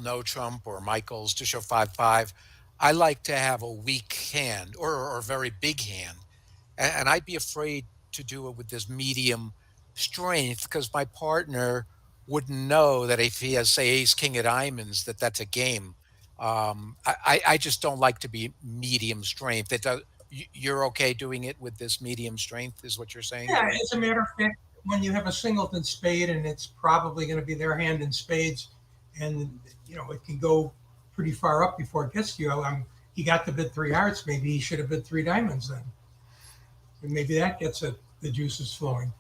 no trump or Michaels to show 5-5. I like to have a weak hand or a very big hand, and I'd be afraid to do it with this medium strength because my partner wouldn't know that if he has, say, ace king of diamonds, that that's a game. I just don't like to be medium strength. It does. You're okay doing it with this medium strength, is what you're saying, Yeah, George? as a matter of fact, when you have a singleton spade and it's probably going to be their hand in spades, and it can go pretty far up before it gets to you. He got to bid three hearts. Maybe he should have bid three diamonds then, and maybe that gets the juices flowing.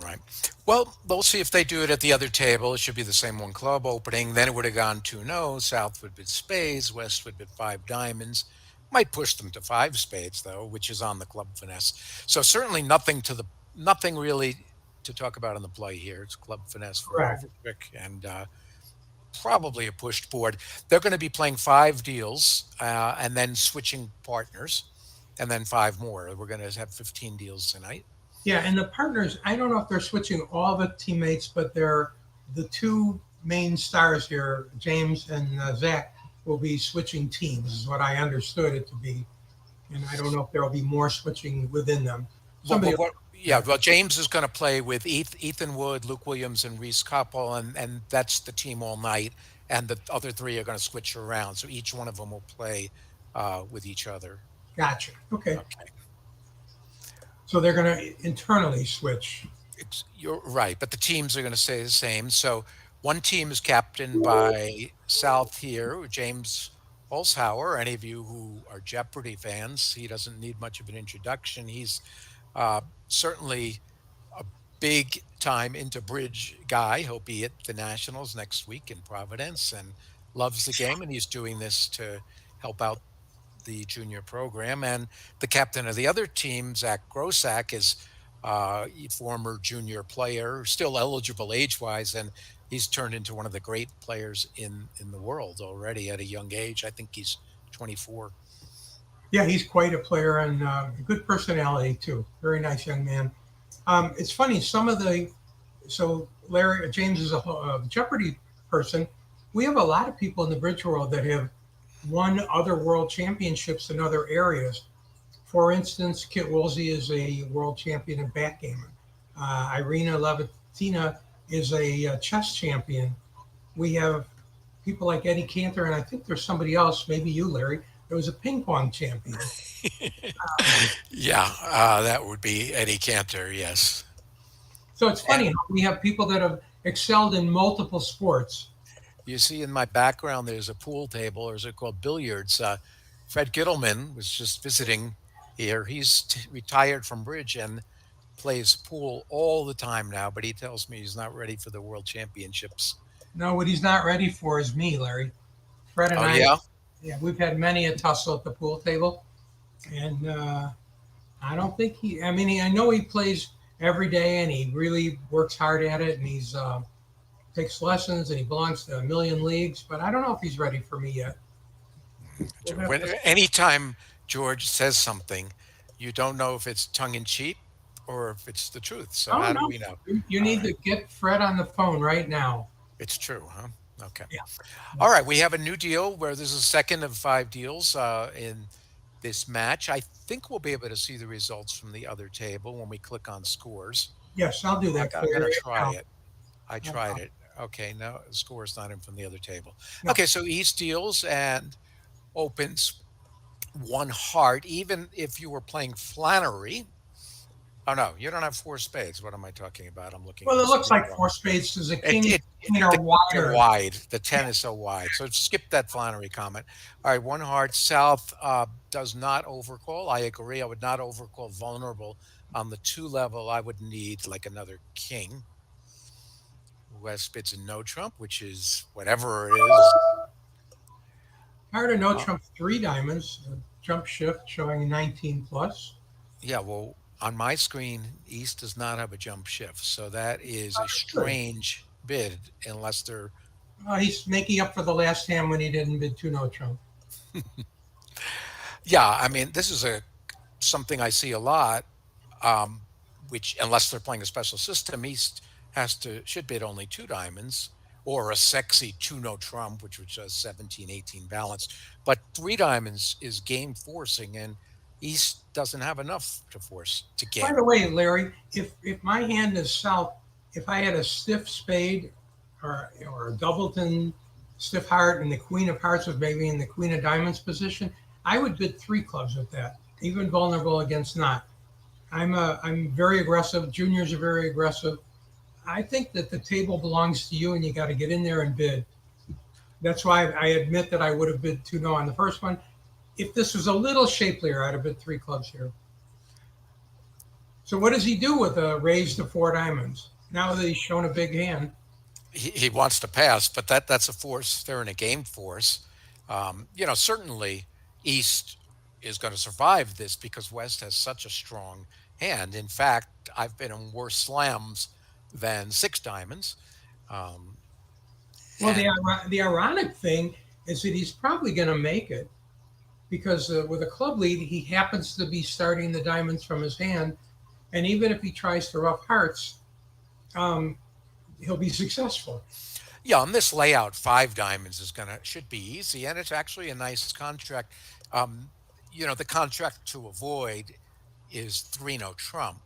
Right. Well, we'll see if they do it at the other table. It should be the same one club opening. Then it would have gone 2-0. South would bid spades. West would bid five diamonds. Might push them to five spades, though, which is on the club finesse. So certainly nothing really to talk about in the play here. It's club finesse for Correct. Overtrick and probably a pushed board. They're going to be playing five deals and then switching partners and then five more. We're going to have 15 deals tonight. Yeah, and the partners, I don't know if they're switching all the teammates, but they're the two main stars here, James and Zach, will be switching teams, is what I understood it to be. And I don't know if there will be more switching within them. Somebody, Yeah, well, James is going to play with Ethan Wood, Luke Williams, and Reese Koppel, and that's the team all night. And the other three are going to switch around, so each one of them will play with each other. gotcha. Okay. Okay, So they're going to internally switch. you're right, but the teams are going to stay the same. So one team is captained by South here, James Holzhauer. Any of you who are Jeopardy fans, he doesn't need much of an introduction. He's certainly a big time into bridge guy. He'll be at the Nationals next week in Providence and loves the game. And he's doing this to help out the junior program. And the captain of the other team, Zach Grossack, is a former junior player, still eligible age wise. And he's turned into one of the great players in the world already at a young age. I think he's 24. Yeah, he's quite a player and a good personality too. Very nice young man. It's funny, so Larry James is a Jeopardy person. We have a lot of people in the bridge world that have won other world championships in other areas. For instance, Kit Woolsey is a world champion in backgammon. Irina Levitina is a chess champion. We have people like Eddie Cantor, and I think there's somebody else, maybe you, Larry. There was a ping pong champion. Yeah, that would be Eddie Cantor. Yes. So it's And funny how we have people that have excelled in multiple sports. you see in my background, there's a pool table, or is it called billiards? Fred Gittleman was just visiting here. He's retired from bridge and plays pool all the time now, but he tells me he's not ready for the world championships. No, what he's not ready for is me, Larry. Fred and Oh, I, yeah? yeah, we've had many a tussle at the pool table, and I don't think he. I mean, I know he plays every day, and he really works hard at it, and he's takes lessons, and he belongs to a million leagues. But I don't know if he's ready for me yet. We'll have to. Anytime George says something, you don't know if it's tongue in cheek or if it's the truth. So Oh how do no, we know? you All need right. to get Fred on the phone right now. It's true, huh? Okay. Yeah. All right. We have a new deal where this is a second of five deals in this match. I think we'll be able to see the results from the other table when we click on scores. Yes, I'll do that for I'm you going to right try now. it. I No tried problem. it. Okay. No, the score's not in from the other table. No. Okay. So East deals and opens one heart, even if you were playing Flannery. Oh, no, you don't have four spades. What am I talking about? I'm looking Well, at it the looks screen like wrong. four spades because the It, king and it, queen the are kings are wider. wide. The Yeah. 10 is so wide. So skip that Flannery comment. All right, one heart. South does not overcall. I agree. I would not overcall vulnerable on the two level. I would need like another king. West bids a no trump, which is whatever it is. Hard to no Uh, trump three diamonds, jump shift showing 19 plus. yeah, well, on my screen, East does not have a jump shift. So that is a Good. strange bid unless they're, He's making up for the last hand when he didn't bid two no trump. yeah, I mean, this is a something I see a lot, which unless they're playing a special system, East should bid only two diamonds, or a sexy two no trump, which was just 17, 18 balance. But three diamonds is game forcing, and East doesn't have enough to force to By get. the way, Larry, if my hand is south, if I had a stiff spade or a doubleton stiff heart and the queen of hearts was maybe in the queen of diamonds position, I would bid three clubs with that, even vulnerable against not. I'm very aggressive. Juniors are very aggressive. I think that the table belongs to you, and you got to get in there and bid. That's why I admit that I would have bid 2-0 on the first one. If this was a little shapelier, I'd have bid three clubs here. So what does he do with a raise to four diamonds? Now that he's shown a big hand. He wants to pass, but that's a force. They're in a game force. Certainly East is going to survive this because West has such a strong hand. In fact, I've been in worse slams than six diamonds. Um, Well, and the ironic thing is that he's probably going to make it because with a club lead, he happens to be starting the diamonds from his hand, and even if he tries to rough hearts, um, he'll be successful. Yeah, on this layout, five diamonds is gonna should be easy, and it's actually a nice contract. Um, the contract to avoid is three no trump.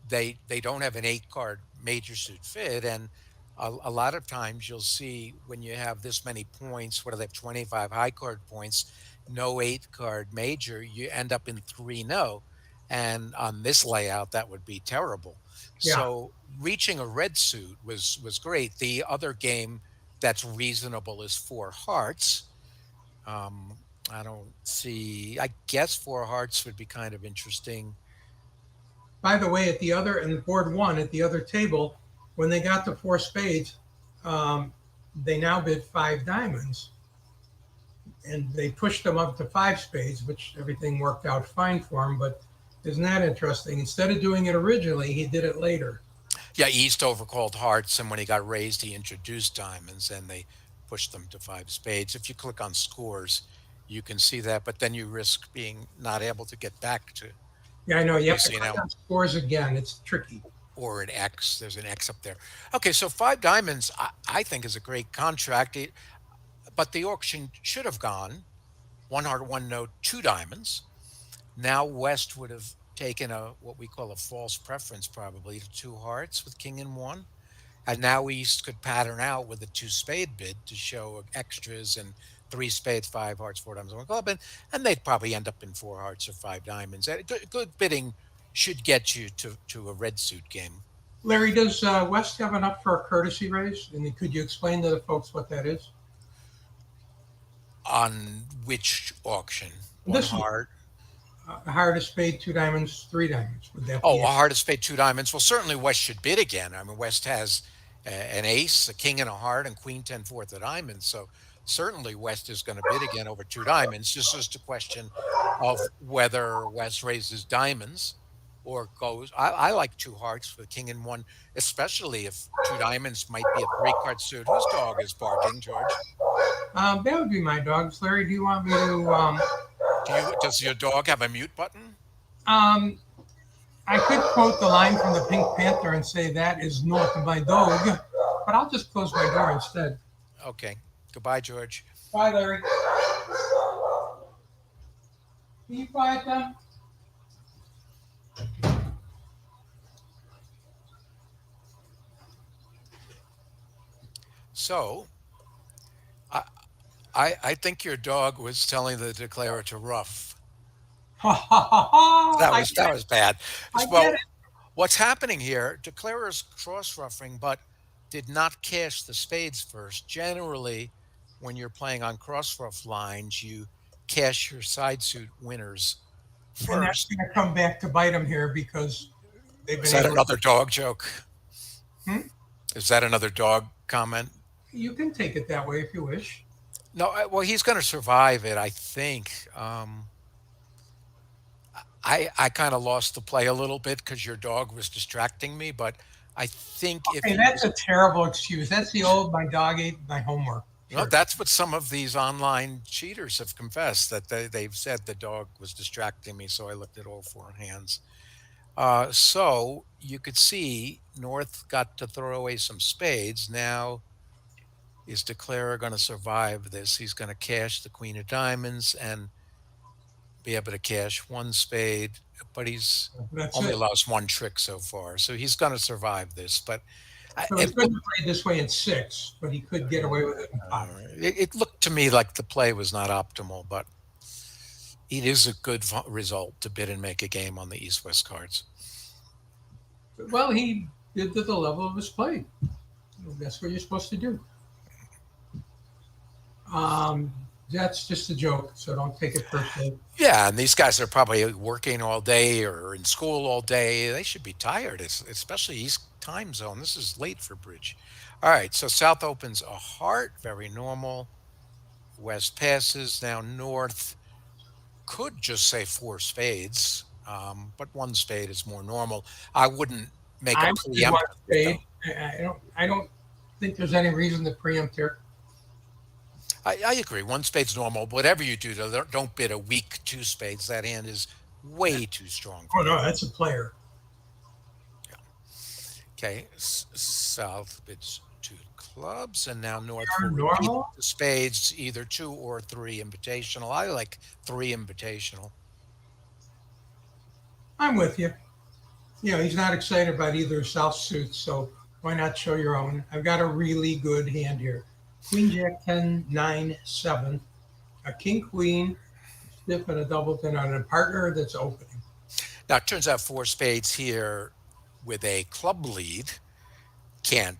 They don't have an eight card major suit fit, and a lot of times you'll see when you have this many points, what do they have, 25 high card points, no eight card major, you end up in three no. And on this layout, that would be terrible. Yeah. So reaching a red suit was great. The other game that's reasonable is four hearts. I don't see. I guess four hearts would be kind of interesting. By the way, at the other and board one at the other table, when they got to four spades, um, they now bid five diamonds, and they pushed them up to five spades, which everything worked out fine for him. But isn't that interesting? Instead of doing it originally, he did it later. Yeah, East overcalled hearts, and when he got raised, he introduced diamonds, and they pushed them to five spades. If you click on scores, you can see that, but then you risk being not able to get back to Yeah, I know. what You you have to see click now, on scores again. It's tricky. or an X. There's an X up there. Okay, so five diamonds, I think, is a great contract, but the auction should have gone one heart, one note, two diamonds. Now West would have taken a what we call a false preference, probably to two hearts with king and one. And now East could pattern out with a two spade bid to show extras and three spades, five hearts, four diamonds, one club, and they'd probably end up in four hearts or five diamonds. Good bidding should get you to a red suit game. Larry, does West have enough for a courtesy raise? And could you explain to the folks what that is? On which auction? One This is heart. a heart, a spade, two diamonds, three diamonds. Would that Oh, be a it? heart of spade, two diamonds. Well, certainly West should bid again. I mean, West has an ace, a king and a heart, and queen ten fourth of diamonds. So certainly West is going to bid again over two diamonds. Just a question of whether West raises diamonds or goes. I like two hearts with king and one, especially if two diamonds might be a three card suit. Whose dog is barking, George? That would be my dogs. Larry, do you want me to? Does your dog have a mute button? Um, I could quote the line from the Pink Panther and say that is not my dog, but I'll just close my door instead. Okay. Goodbye, George. Bye, Larry. Can you quiet them? So I I think your dog was telling the declarer to rough. Ha ha ha ha! That was that was bad. I get Well, it. what's happening here? Declarer's cross roughing, but did not cash the spades first. Generally, when you're playing on cross rough lines, you cash your side suit winners And that's first. going to come back to bite them here because they've Is been that able another dog joke? to. Is that another dog comment? You can take it that way if you wish. No, well, he's going to survive it, I think. I kind of lost the play a little bit because your dog was distracting me, but I think if Okay, he that's was, a terrible excuse. That's the old my dog ate my homework. Sure. that's what some of these online cheaters have confessed that they've said the dog was distracting me, so I looked at all four hands. So you could see North got to throw away some spades. Now Is Declarer going to survive this? He's going to cash the queen of diamonds and be able to cash one spade, but he's That's only it. lost one trick so far, so he's going to survive this. But So he it looked couldn't play this way in six, but he could get away with it in five. it looked to me like the play was not optimal, but it is a good result to bid and make a game on the East-West cards. Well, he did to the level of his play. That's what you're supposed to do. Um, that's just a joke, so don't take it personally. Yeah, and these guys are probably working all day or in school all day. They should be tired, especially East time zone. This is late for bridge. All right, so South opens a heart, very normal. West passes, now North could just say four spades, but one spade is more normal. I wouldn't make a I would do one preemptive bid, spade. though. I don't think there's any reason to preempt here. I agree. One spade's normal. Whatever you do, though, don't bid a weak two spades. That hand is way too strong Oh for no, that. that's a player. Okay, South bids two clubs, and now North Pure will repeat normal. the spades, either two or three invitational. I like three invitational. I'm with you. He's not excited about either South suits, so why not show your own? I've got a really good hand here. Queen Jack 10 9 7, a King Queen, stiff and a doubleton on a partner that's opening. Now, it turns out four spades here with a club lead can't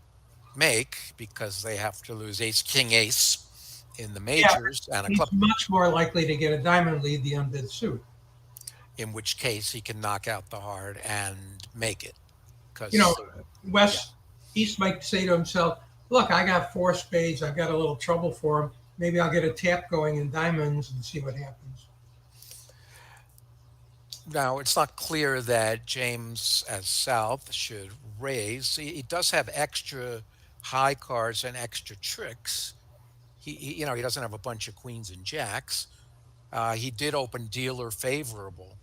make because they have to lose ace, king, ace in the Yeah, majors and a he's club, much more likely to get a diamond lead the unbid suit. in which case he can knock out the heart and make it. You know, Because, yeah. West East might say to himself, "Look, I got four spades. I've got a little trouble for him. Maybe I'll get a tap going in diamonds and see what happens." Now, it's not clear that James as South should raise. He does have extra high cards and extra tricks. He doesn't have a bunch of queens and jacks. He did open dealer favorable.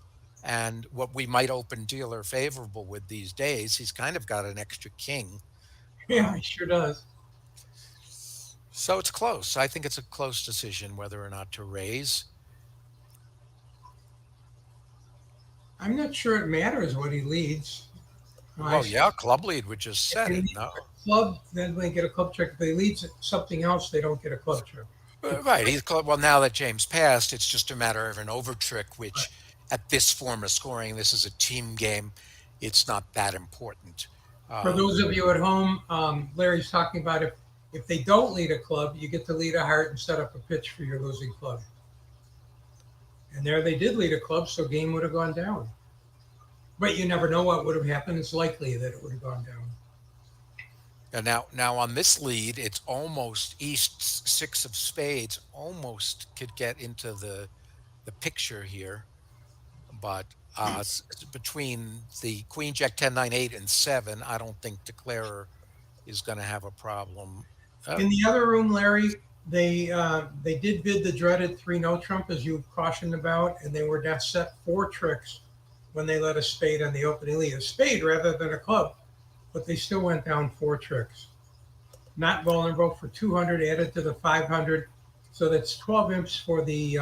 And what we might open dealer favorable with these days, he's kind of got an extra king. Yeah, he sure does. So it's close. I think it's a close decision whether or not to raise. I'm not sure it matters what he leads. I Well, yeah, club lead would just If set he it. leads No, a club, then they get a club trick. If they lead something else, they don't get a club trick. Right. Well, now that James passed, it's just a matter of an over trick, Right. which at this form of scoring, this is a team game. It's not that important. For Um, those of you at home, Larry's talking about if they don't lead a club, you get to lead a heart and set up a pitch for your losing club. And there they did lead a club, so game would have gone down. But you never know what would have happened. It's likely that it would have gone down. and now on this lead, it's almost East six of spades, almost could get into the picture here, but between the Queen Jack 10 9 8 and 7, I don't think Declarer is going to have a problem. Uh, In the other room, Larry, they did bid the dreaded 3 no trump as you cautioned about, and they were down set four tricks when they let a spade on the opening lead, a spade rather than a club, but they still went down four tricks. Not vulnerable for 200 added to the 500, so that's 12 imps for the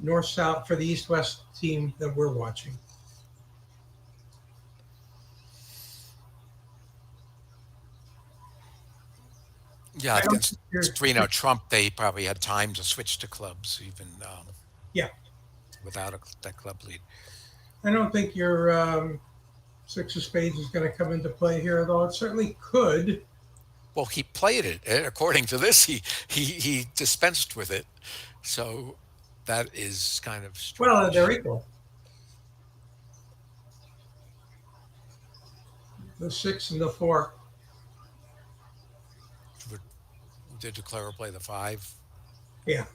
north south for the east west team that we're watching. yeah, I don't against think you're, 3 now Trump, they probably had time to switch to clubs even yeah, without that club lead. I don't think your six of spades is going to come into play here, though it certainly could. Well, he played it. According to this, he dispensed with it. So that is kind of Well, they're strange. equal. The six and the four. Would- Did Declare play the five? Yeah.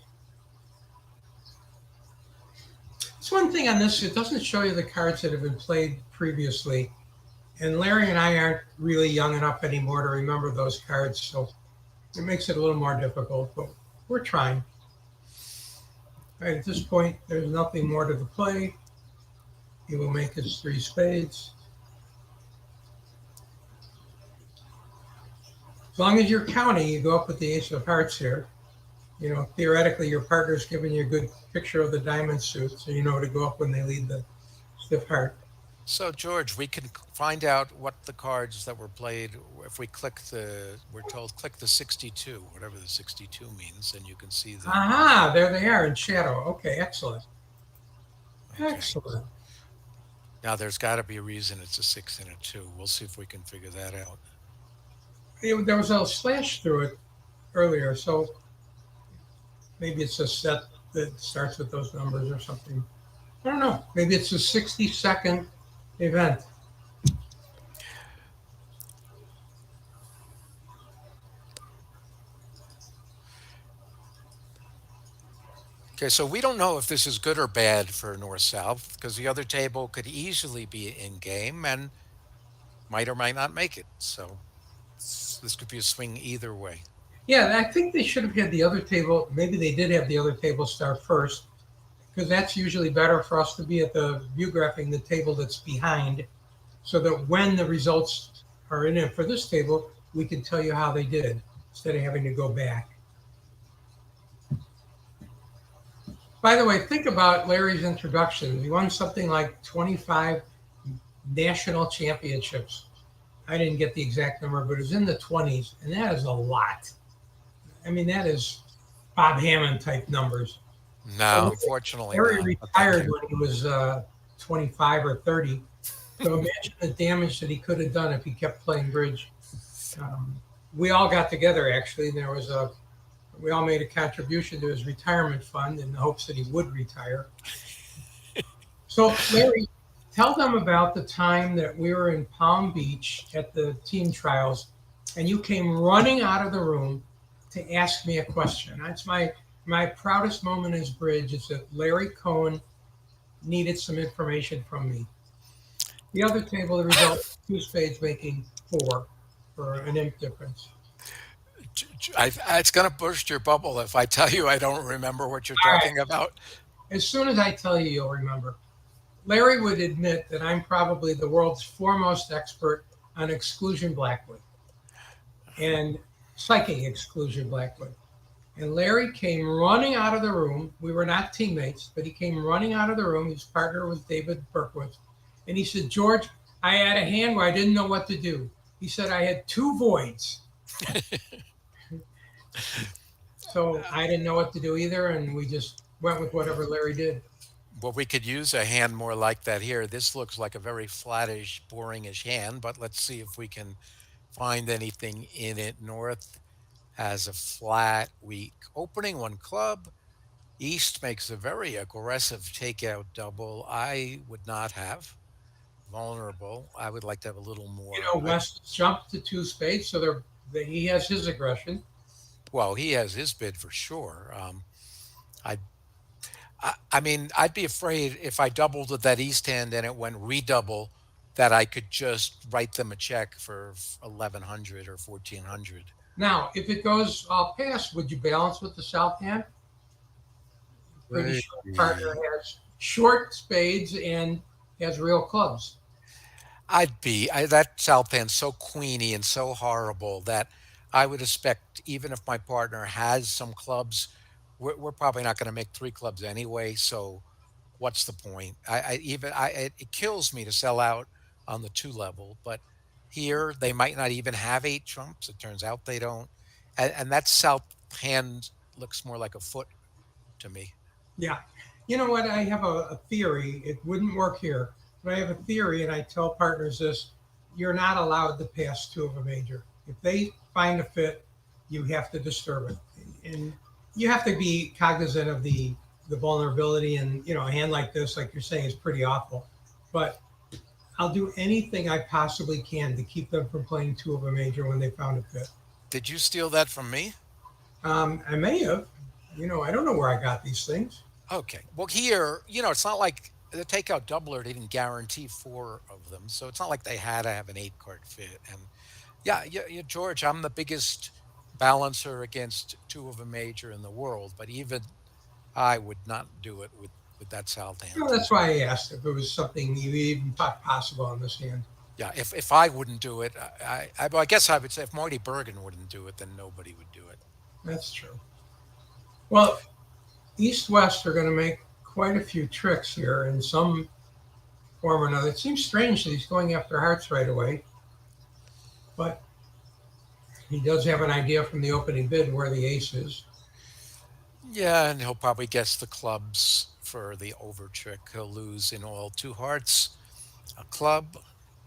It's one thing on this, it doesn't show you the cards that have been played previously. And Larry and I aren't really young enough anymore to remember those cards, so it makes it a little more difficult, but we're trying. All right, at this point, there's nothing more to the play. He will make his three spades. As long as you're counting, you go up with the ace of hearts here. Theoretically, your partner's giving you a good picture of the diamond suit, so you know to go up when they lead the stiff heart. So, George, we can find out what the cards that were played if we we're told click the 62, whatever the 62 means, and you can see the, Aha, there they are in shadow. Okay, excellent. okay. Excellent. Now, there's got to be a reason it's a 6 and a 2. We'll see if we can figure that out. There was a slash through it earlier, so maybe it's a set that starts with those numbers or something. I don't know. Maybe it's a 60-second event. Okay, so we don't know if this is good or bad for North South because the other table could easily be in game and might or might not make it. So this could be a swing either way. Yeah, I think they should have had the other table. Maybe they did have the other table start first because that's usually better for us to be at the view graphing the table that's behind so that when the results are in it for this table, we can tell you how they did instead of having to go back. By the way, think about Larry's introduction. He won something like 25 national championships. I didn't get the exact number, but it was in the 20s, and that is a lot. I mean, that is Bob Hammond type numbers. No, So unfortunately Larry not. But thank retired you. when he was 25 or 30. So imagine the damage that he could have done if he kept playing bridge. Um, we all got together actually, and we all made a contribution to his retirement fund in the hopes that he would retire. So Larry, tell them about the time that we were in Palm Beach at the team trials, and you came running out of the room to ask me a question. That's my proudest moment as bridge is that Larry Cohen needed some information from me. The other table, the result, two spades making four for an imp difference. It's going to burst your bubble if I tell you I don't remember what you're All right. talking about. As soon as I tell you, you'll remember. Larry would admit that I'm probably the world's foremost expert on exclusion Blackwood and psychic exclusion Blackwood. And Larry came running out of the room. We were not teammates, but he came running out of the room. His partner was David Berkowitz. And he said, George, I had a hand where I didn't know what to do. He said, I had two voids. So I didn't know what to do either. And we just went with whatever Larry did. Well, we could use a hand more like that here. This looks like a very flattish, boringish hand, but let's see if we can find anything in it. North has a flat, weak opening, one club. East makes a very aggressive takeout double. I would not have vulnerable. I would like to have a little more. West jumped to two spades. So he has his aggression. Well, he has his bid for sure. I I mean, I'd be afraid if I doubled with that East hand and it went redouble that I could just write them a check for 1100 or 1400. Now, if it goes all past, would you balance with the south hand? Pretty Right. sure the partner has short spades and has real clubs. That South hand's so queeny and so horrible that I would expect even if my partner has some clubs, we're probably not going to make three clubs anyway. So what's the point? It kills me to sell out on the two level, but here they might not even have eight trumps. It turns out they don't, and that South hand looks more like a foot to me. Yeah. You know what? I have a theory. It wouldn't work here, but I have a theory, and I tell partners this: you're not allowed to pass two of a major. If they find a fit, you have to disturb it, and you have to be cognizant of the vulnerability. And a hand like this, like you're saying, is pretty awful. But I'll do anything I possibly can to keep them from playing two of a major when they found a fit. Did you steal that from me? I may have. I don't know where I got these things. Okay. Well, here, it's not like the takeout doubler didn't guarantee four of them, so it's not like they had to have an eight card fit. And yeah, George, I'm the biggest balancer against two of a major in the world, but even I would not do it with that South hand. That's why I asked if it was something you even thought possible on this hand. Yeah, if I wouldn't do it, well, I guess I would say if Marty Bergen wouldn't do it, then nobody would do it. That's true. Well, East West are going to make quite a few tricks here in some form or another. It seems strange that he's going after hearts right away, but he does have an idea from the opening bid where the ace is. Yeah, and he'll probably guess the clubs for the over trick. He'll lose in all two hearts, a club,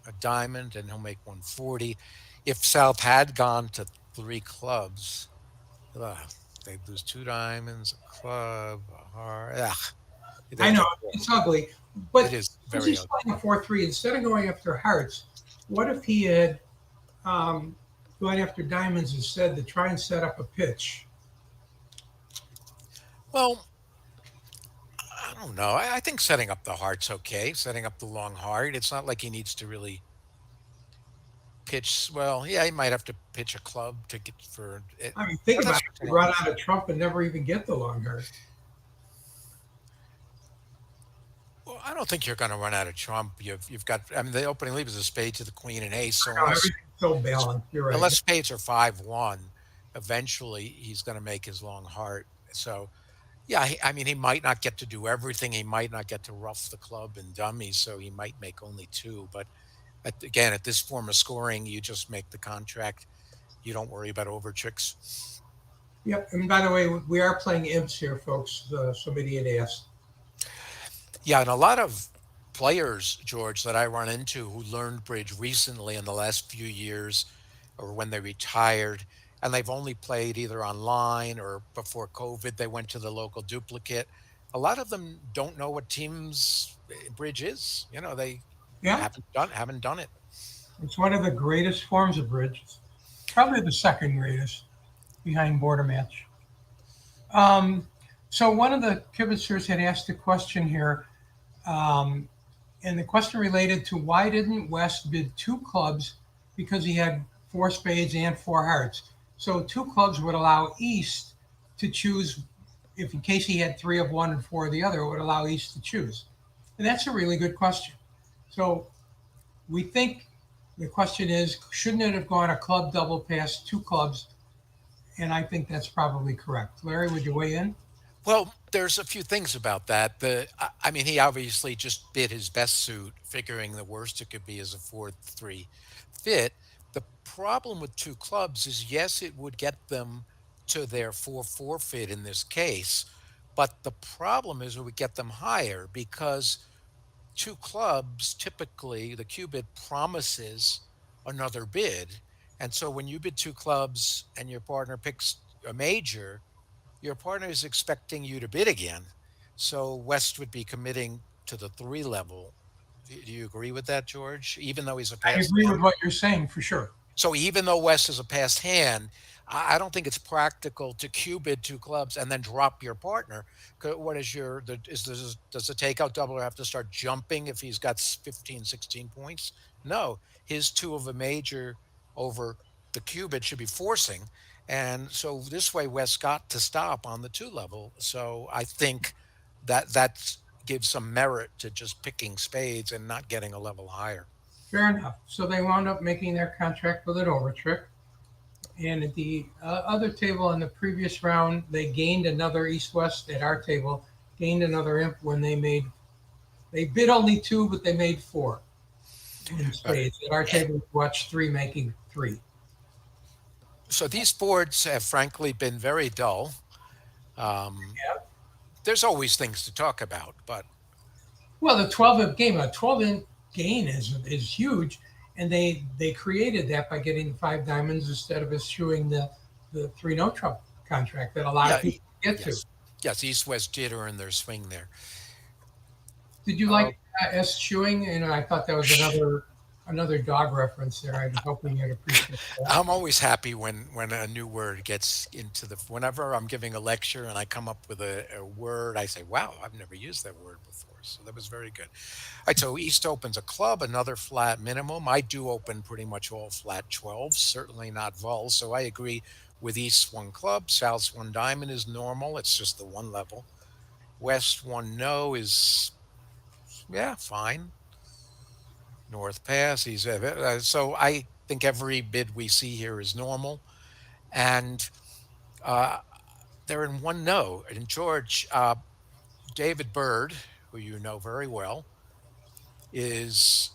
a diamond, and he'll make 140. If South had gone to three clubs, ugh, they'd lose two diamonds, a club, a heart. Ugh, I know they're it's horrible. ugly, It but is since very he's ugly. playing a 4-3, instead of going after hearts, what if he had um, going after diamonds instead to try and set up a pitch? Well, I don't know. I think setting up the heart's okay. Setting up the long heart. It's not like he needs to really pitch. Well, yeah, he might have to pitch a club to get for it. I mean, think But about that's it. what You I'll run lose. out of trump and never even get the long heart. Well, I don't think you're going to run out of trump. You've got. I mean, the opening lead is a spade to the queen and ace. So No, everything's so balanced. You're right. unless spades are 5-1, eventually he's going to make his long heart. So yeah, I mean, he might not get to do everything. He might not get to rough the club and dummies. So he might make only two. But again, at this form of scoring, you just make the contract. You don't worry about over tricks. Yep. And by the way, we are playing imps here, folks. Somebody had asked. Yeah, and a lot of players, George, that I run into who learned bridge recently in the last few years or when they retired, and they've only played either online or before COVID, they went to the local duplicate. A lot of them don't know what teams bridge is. They Yeah, haven't done it. it's one of the greatest forms of bridge. It's probably the second greatest behind border match. Um, so one of the kibitzers had asked a question here, um, and the question related to why didn't West bid two clubs because he had four spades and four hearts. So two clubs would allow East to choose if in case he had three of one and four of the other, it would allow East to choose. And that's a really good question. So we think the question is, shouldn't it have gone a club double past two clubs? And I think that's probably correct. Larry, would you weigh in? Well, there's a few things about that. I mean, he obviously just bid his best suit, figuring the worst it could be is a 4-3 fit. The problem with two clubs is, yes, it would get them to their 4-4 fit in this case, but the problem is it would get them higher because two clubs, typically the Q bid promises another bid. And so when you bid two clubs and your partner picks a major, your partner is expecting you to bid again. So West would be committing to the three level. Do you agree with that, George? Even though he's a I past agree hand? with what you're saying for sure. So even though West is a past hand, I don't think it's practical to Q bid two clubs and then drop your partner. What is does the takeout doubler have to start jumping if he's got 15, 16 points? No, his two of a major over the Q bid should be forcing. And so this way West got to stop on the two level. So I think that gives some merit to just picking spades and not getting a level higher. Fair enough. So they wound up making their contract with an over trick. And at the other table in the previous round, they gained another East West at our table, gained another imp when they bid only two, but they made four in Uh, spades. At our table, we watched three making three. So these boards have frankly been very dull. Um, Yeah. there's always things to talk about, but Well, the 12 imp game, a 12 imp gain is huge. And they created that by getting the five diamonds instead of eschewing the three no trump contract that a lot of yeah, people get to. yes, yes, East West did earn their swing there. Did you Uh, like eschewing? And I thought that was another dog reference there. I was hoping you'd appreciate that. I'm always happy when a new word gets into the. Whenever I'm giving a lecture and I come up with a word, I say, "Wow, I've never used that word before." So that was very good. All right, so East opens a club, another flat minimum. I do open pretty much all flat 12s, certainly not vol. So I agree with East one club, South's one diamond is normal. It's just the one level. West one no is, yeah, fine. North Pass. So I think every bid we see here is normal, and uh, they're in one no. And George, David Bird, who you know very well, is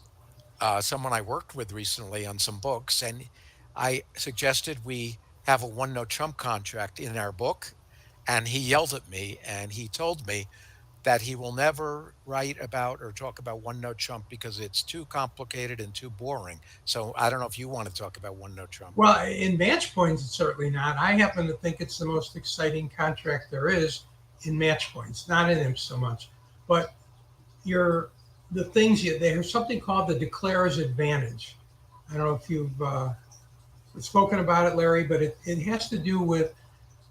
someone I worked with recently on some books, and I suggested we have a one no Trump contract in our book, and he yelled at me and he told me that he will never write about or talk about one no Trump because it's too complicated and too boring. So I don't know if you want to talk about one no Trump. Well, in match points, it's certainly not. I happen to think it's the most exciting contract there is in match points, not in him so much. But you're the things you there's something called the declarer's advantage. I don't know if you've spoken about it, Larry, but it has to do with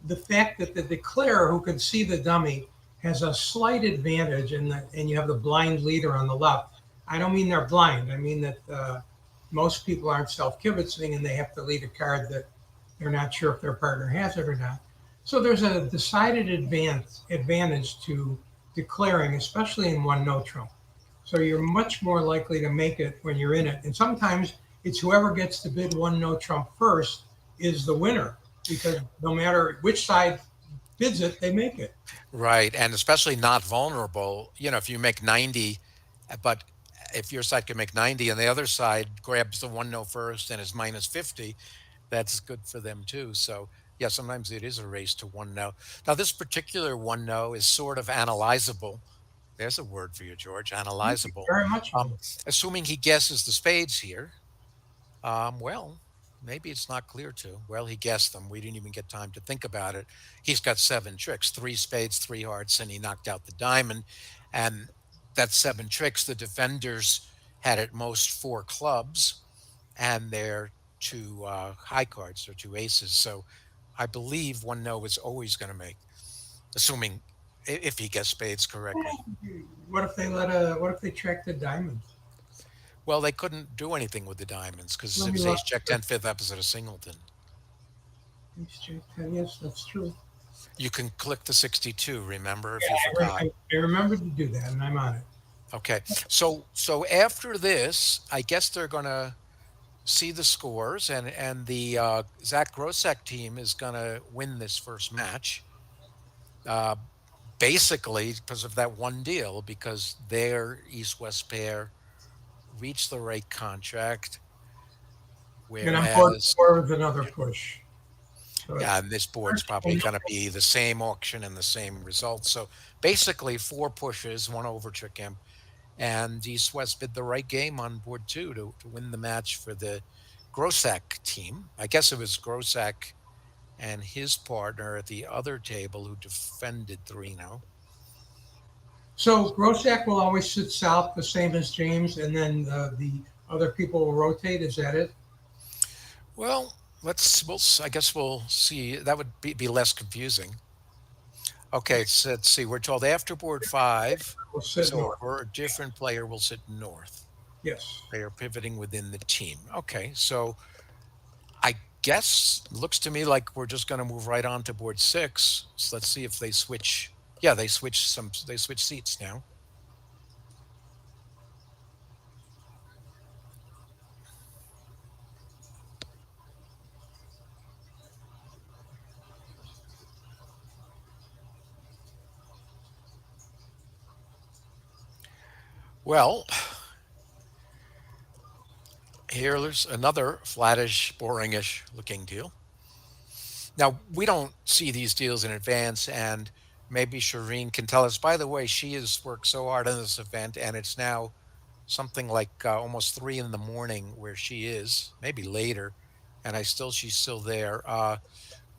the fact that the declarer who can see the dummy has a slight advantage, and you have the blind leader on the left. I don't mean they're blind. I mean that most people aren't self-kibitzing and they have to lead a card that they're not sure if their partner has it or not. So there's a decided advantage to declaring, especially in one no trump. So you're much more likely to make it when you're in it. And sometimes it's whoever gets to bid one no trump first is the winner, because no matter which side bids it, they make it. Right. And especially not vulnerable. If you make 90, but if your side can make 90 and the other side grabs the one no first and is minus 50, that's good for them too. So, yeah, sometimes it is a race to one no. Now, this particular one no is sort of analyzable. There's a word for you, George, analyzable. Very much Um, so. Assuming he guesses the spades here, well, maybe it's not clear to. Well, he guessed them. We didn't even get time to think about it. He's got seven tricks, three spades, three hearts, and he knocked out the diamond. And that's seven tricks. The defenders had at most four clubs, and they're two high cards, they're two aces. So I believe one no is always going to make, assuming if he gets spades correctly. What if they track the diamonds? Well, they couldn't do anything with the diamonds because Let it me was look. ace jack 10 fifth opposite of singleton. Ace Jack 10. Yes, that's true. You can click the 62, remember, if you Yeah, forgot. I remembered to do that, and I'm on it. Okay. So after this, I guess they're going to see the scores, and the Zach Grossack team is going to win this first match. Uh, Basically because of that one deal, because their East-West pair reached the right contract, And I'm bored whereas, with another push. So yeah, it's and this board's first probably one. going to be the same auction and the same results. So basically, four pushes, one overtook him, and East West bid the right game on board two to win the match for the Grossack team. I guess it was Grossack and his partner at the other table who defended 3-0. So Grossack will always sit south, the same as James, and then the other people will rotate. Is that it? Well, I guess we'll see. That would be less confusing. Okay, so let's see. We're told after board five, We'll sit so north. for a different player will sit north. Yes. They are pivoting within the team. Okay, so I guess looks to me like we're just going to move right on to board six. So let's see if they switch. Yeah, they switch seats now. Well, here's another flattish, boringish looking deal. Now, we don't see these deals in advance, and maybe Shireen can tell us. By the way, she has worked so hard on this event, and it's now something like almost 3 in the morning where she is, maybe later, and she's still there.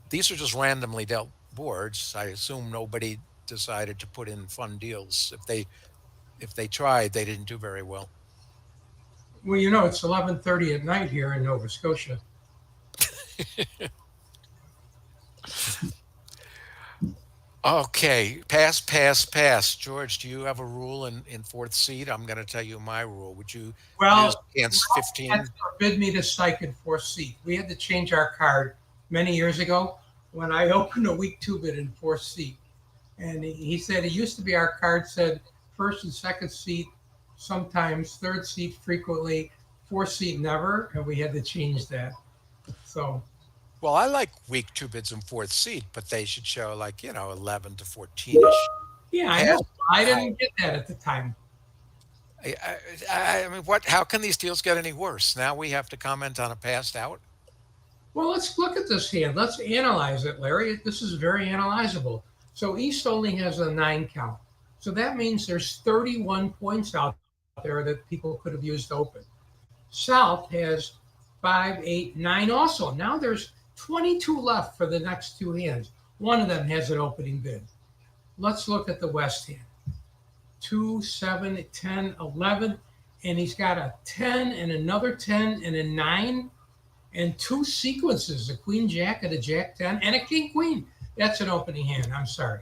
These are just randomly dealt boards. I assume nobody decided to put in fun deals. If they tried, they didn't do very well. Well, it's 11:30 at night here in Nova Scotia. Okay, pass, pass, pass. George, do you have a rule in fourth seat? I'm going to tell you my rule. Would you use Well, against had 15? forbid me to psych in fourth seat. We had to change our card many years ago when I opened a week two bid in fourth seat. And he said it used to be our card said first and second seat sometimes, third seat frequently, fourth seat never, and we had to change that. So Well, I like weak two bids and fourth seat, but they should show like, 11 to 14-ish yeah, I pass know. I out. didn't get that at the time. I mean, how can these deals get any worse? Now we have to comment on a passed out? Well, let's look at this hand. Let's analyze it, Larry. This is very analyzable. So East only has a 9 count. So that means there's 31 points out there that people could have used to open. South has 5, 8, 9 also. Now there's 22 left for the next two hands. One of them has an opening bid. Let's look at the West hand. 2, 7, 10, 11. And he's got a 10 and another 10 and a 9 and two sequences, a queen jack and a jack 10 and a king queen. That's an opening hand. I'm sorry.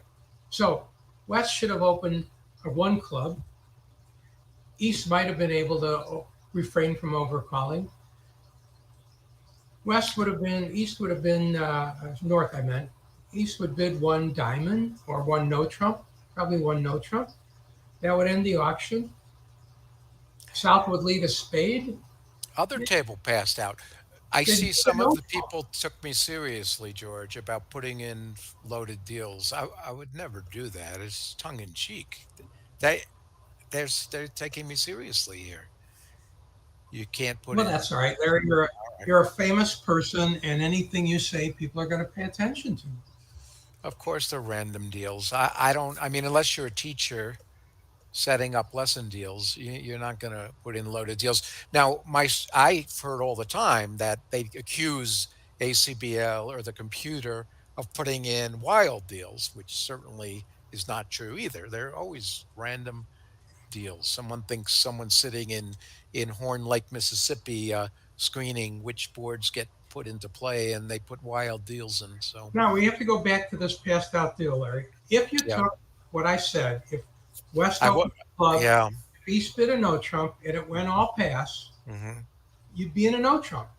So West should have opened a one club. East might have been able to refrain from overcalling. East would have been, North, I meant. East would bid one diamond or one no trump, probably one no trump. That would end the auction. South would lead a spade. Other table passed out. I Then see a some of no the trump. people took me seriously, George, about putting in loaded deals. I would never do that. It's tongue in cheek. They they're taking me seriously here. You can't put Well, in. that's all right, Larry. You're a famous person, and anything you say, people are going to pay attention to. Of course, they're random deals. I don't. I mean, unless you're a teacher setting up lesson deals, you're not going to put in loaded deals. Now, I've heard all the time that they accuse ACBL or the computer of putting in wild deals, which certainly is not true either. They're always random deals. Someone thinks someone's sitting in Horn Lake, Mississippi, screening which boards get put into play, and they put wild deals in. So, Now we have to go back to this passed out deal, Larry. If you yeah, took what I said, if West I would. opened the club, Yeah. if East bid a no trump, and it went all pass, hmm you'd be in a no trump.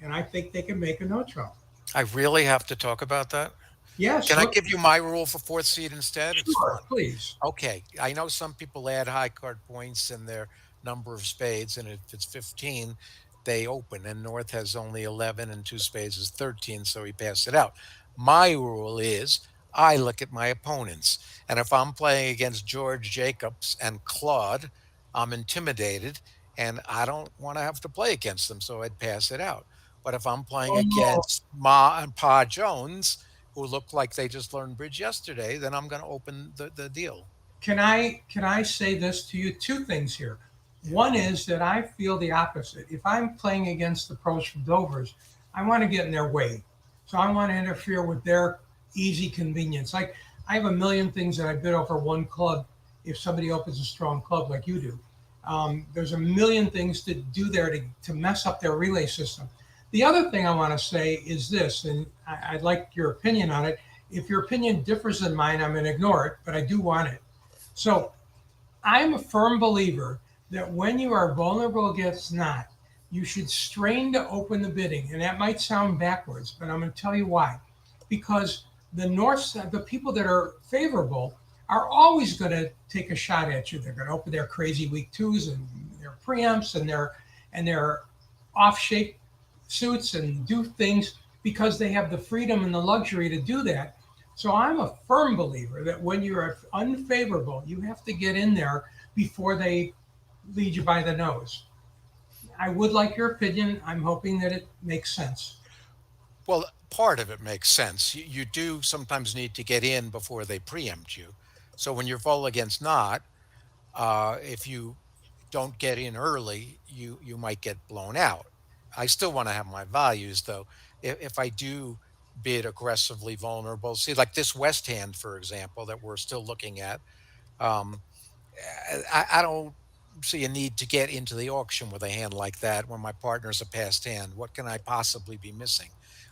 And I think they can make a no trump. I really have to talk about that. Yes, Can I look, give you my rule for fourth seed instead? It's sure, fun. please. Okay, I know some people add high card points in their number of spades, and if it's 15, they open. And North has only 11, and two spades is 13, so he passed it out. My rule is I look at my opponents, and if I'm playing against George Jacobs and Claude, I'm intimidated, and I don't want to have to play against them, so I'd pass it out. But if I'm playing Oh no. against Ma and Pa Jones, who look like they just learned bridge yesterday, then I'm going to open the deal. Can I say this to you? Two things here. Yeah. One is that I feel the opposite. If I'm playing against the pros from Dover's, I want to get in their way. So I want to interfere with their easy convenience. Like I have a million things that I bid over one club if somebody opens a strong club like you do. There's a million things to do there to mess up their relay system. The other thing I want to say is this, and I'd like your opinion on it. If your opinion differs than mine, I'm going to ignore it, but I do want it. So I'm a firm believer that when you are vulnerable against not, you should strain to open the bidding. And that might sound backwards, but I'm going to tell you why. Because the people that are favorable are always going to take a shot at you. They're going to open their crazy weak twos and their preamps and their off shape suits and do things because they have the freedom and the luxury to do that. So I'm a firm believer that when you're unfavorable, you have to get in there before they lead you by the nose. I would like your opinion. I'm hoping that it makes sense. Well, part of it makes sense. You do sometimes need to get in before they preempt you. So when you're full against not, if you don't get in early, you might get blown out. I still want to have my values though. If I do bid aggressively vulnerable, see like this West hand, for example, that we're still looking at. Um, I don't see a need to get into the auction with a hand like that when my partner's a passed hand. What can I possibly be missing?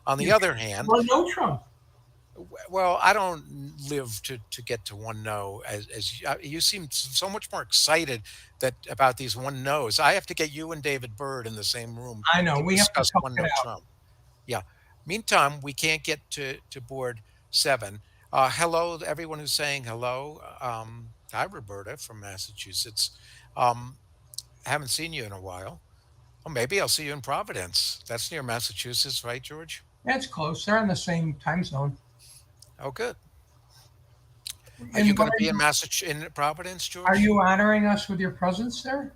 On the You other hand, well, no Trump. well, I don't live to get to one no as you seem so much more excited that about these one no's. I have to get you and David Bird in the same room I know to we have to discuss talk one it no out. Trump. Yeah. Meantime, we can't get to board 7. Hello, to everyone who's saying hello. Hi, Roberta from Massachusetts. Um, haven't seen you in a while. Well, maybe I'll see you in Providence. That's near Massachusetts, right, George? That's close. They're in the same time zone. Oh, good. Are you And going to be in Massachusetts, in Providence, are George? you honoring us with your presence there?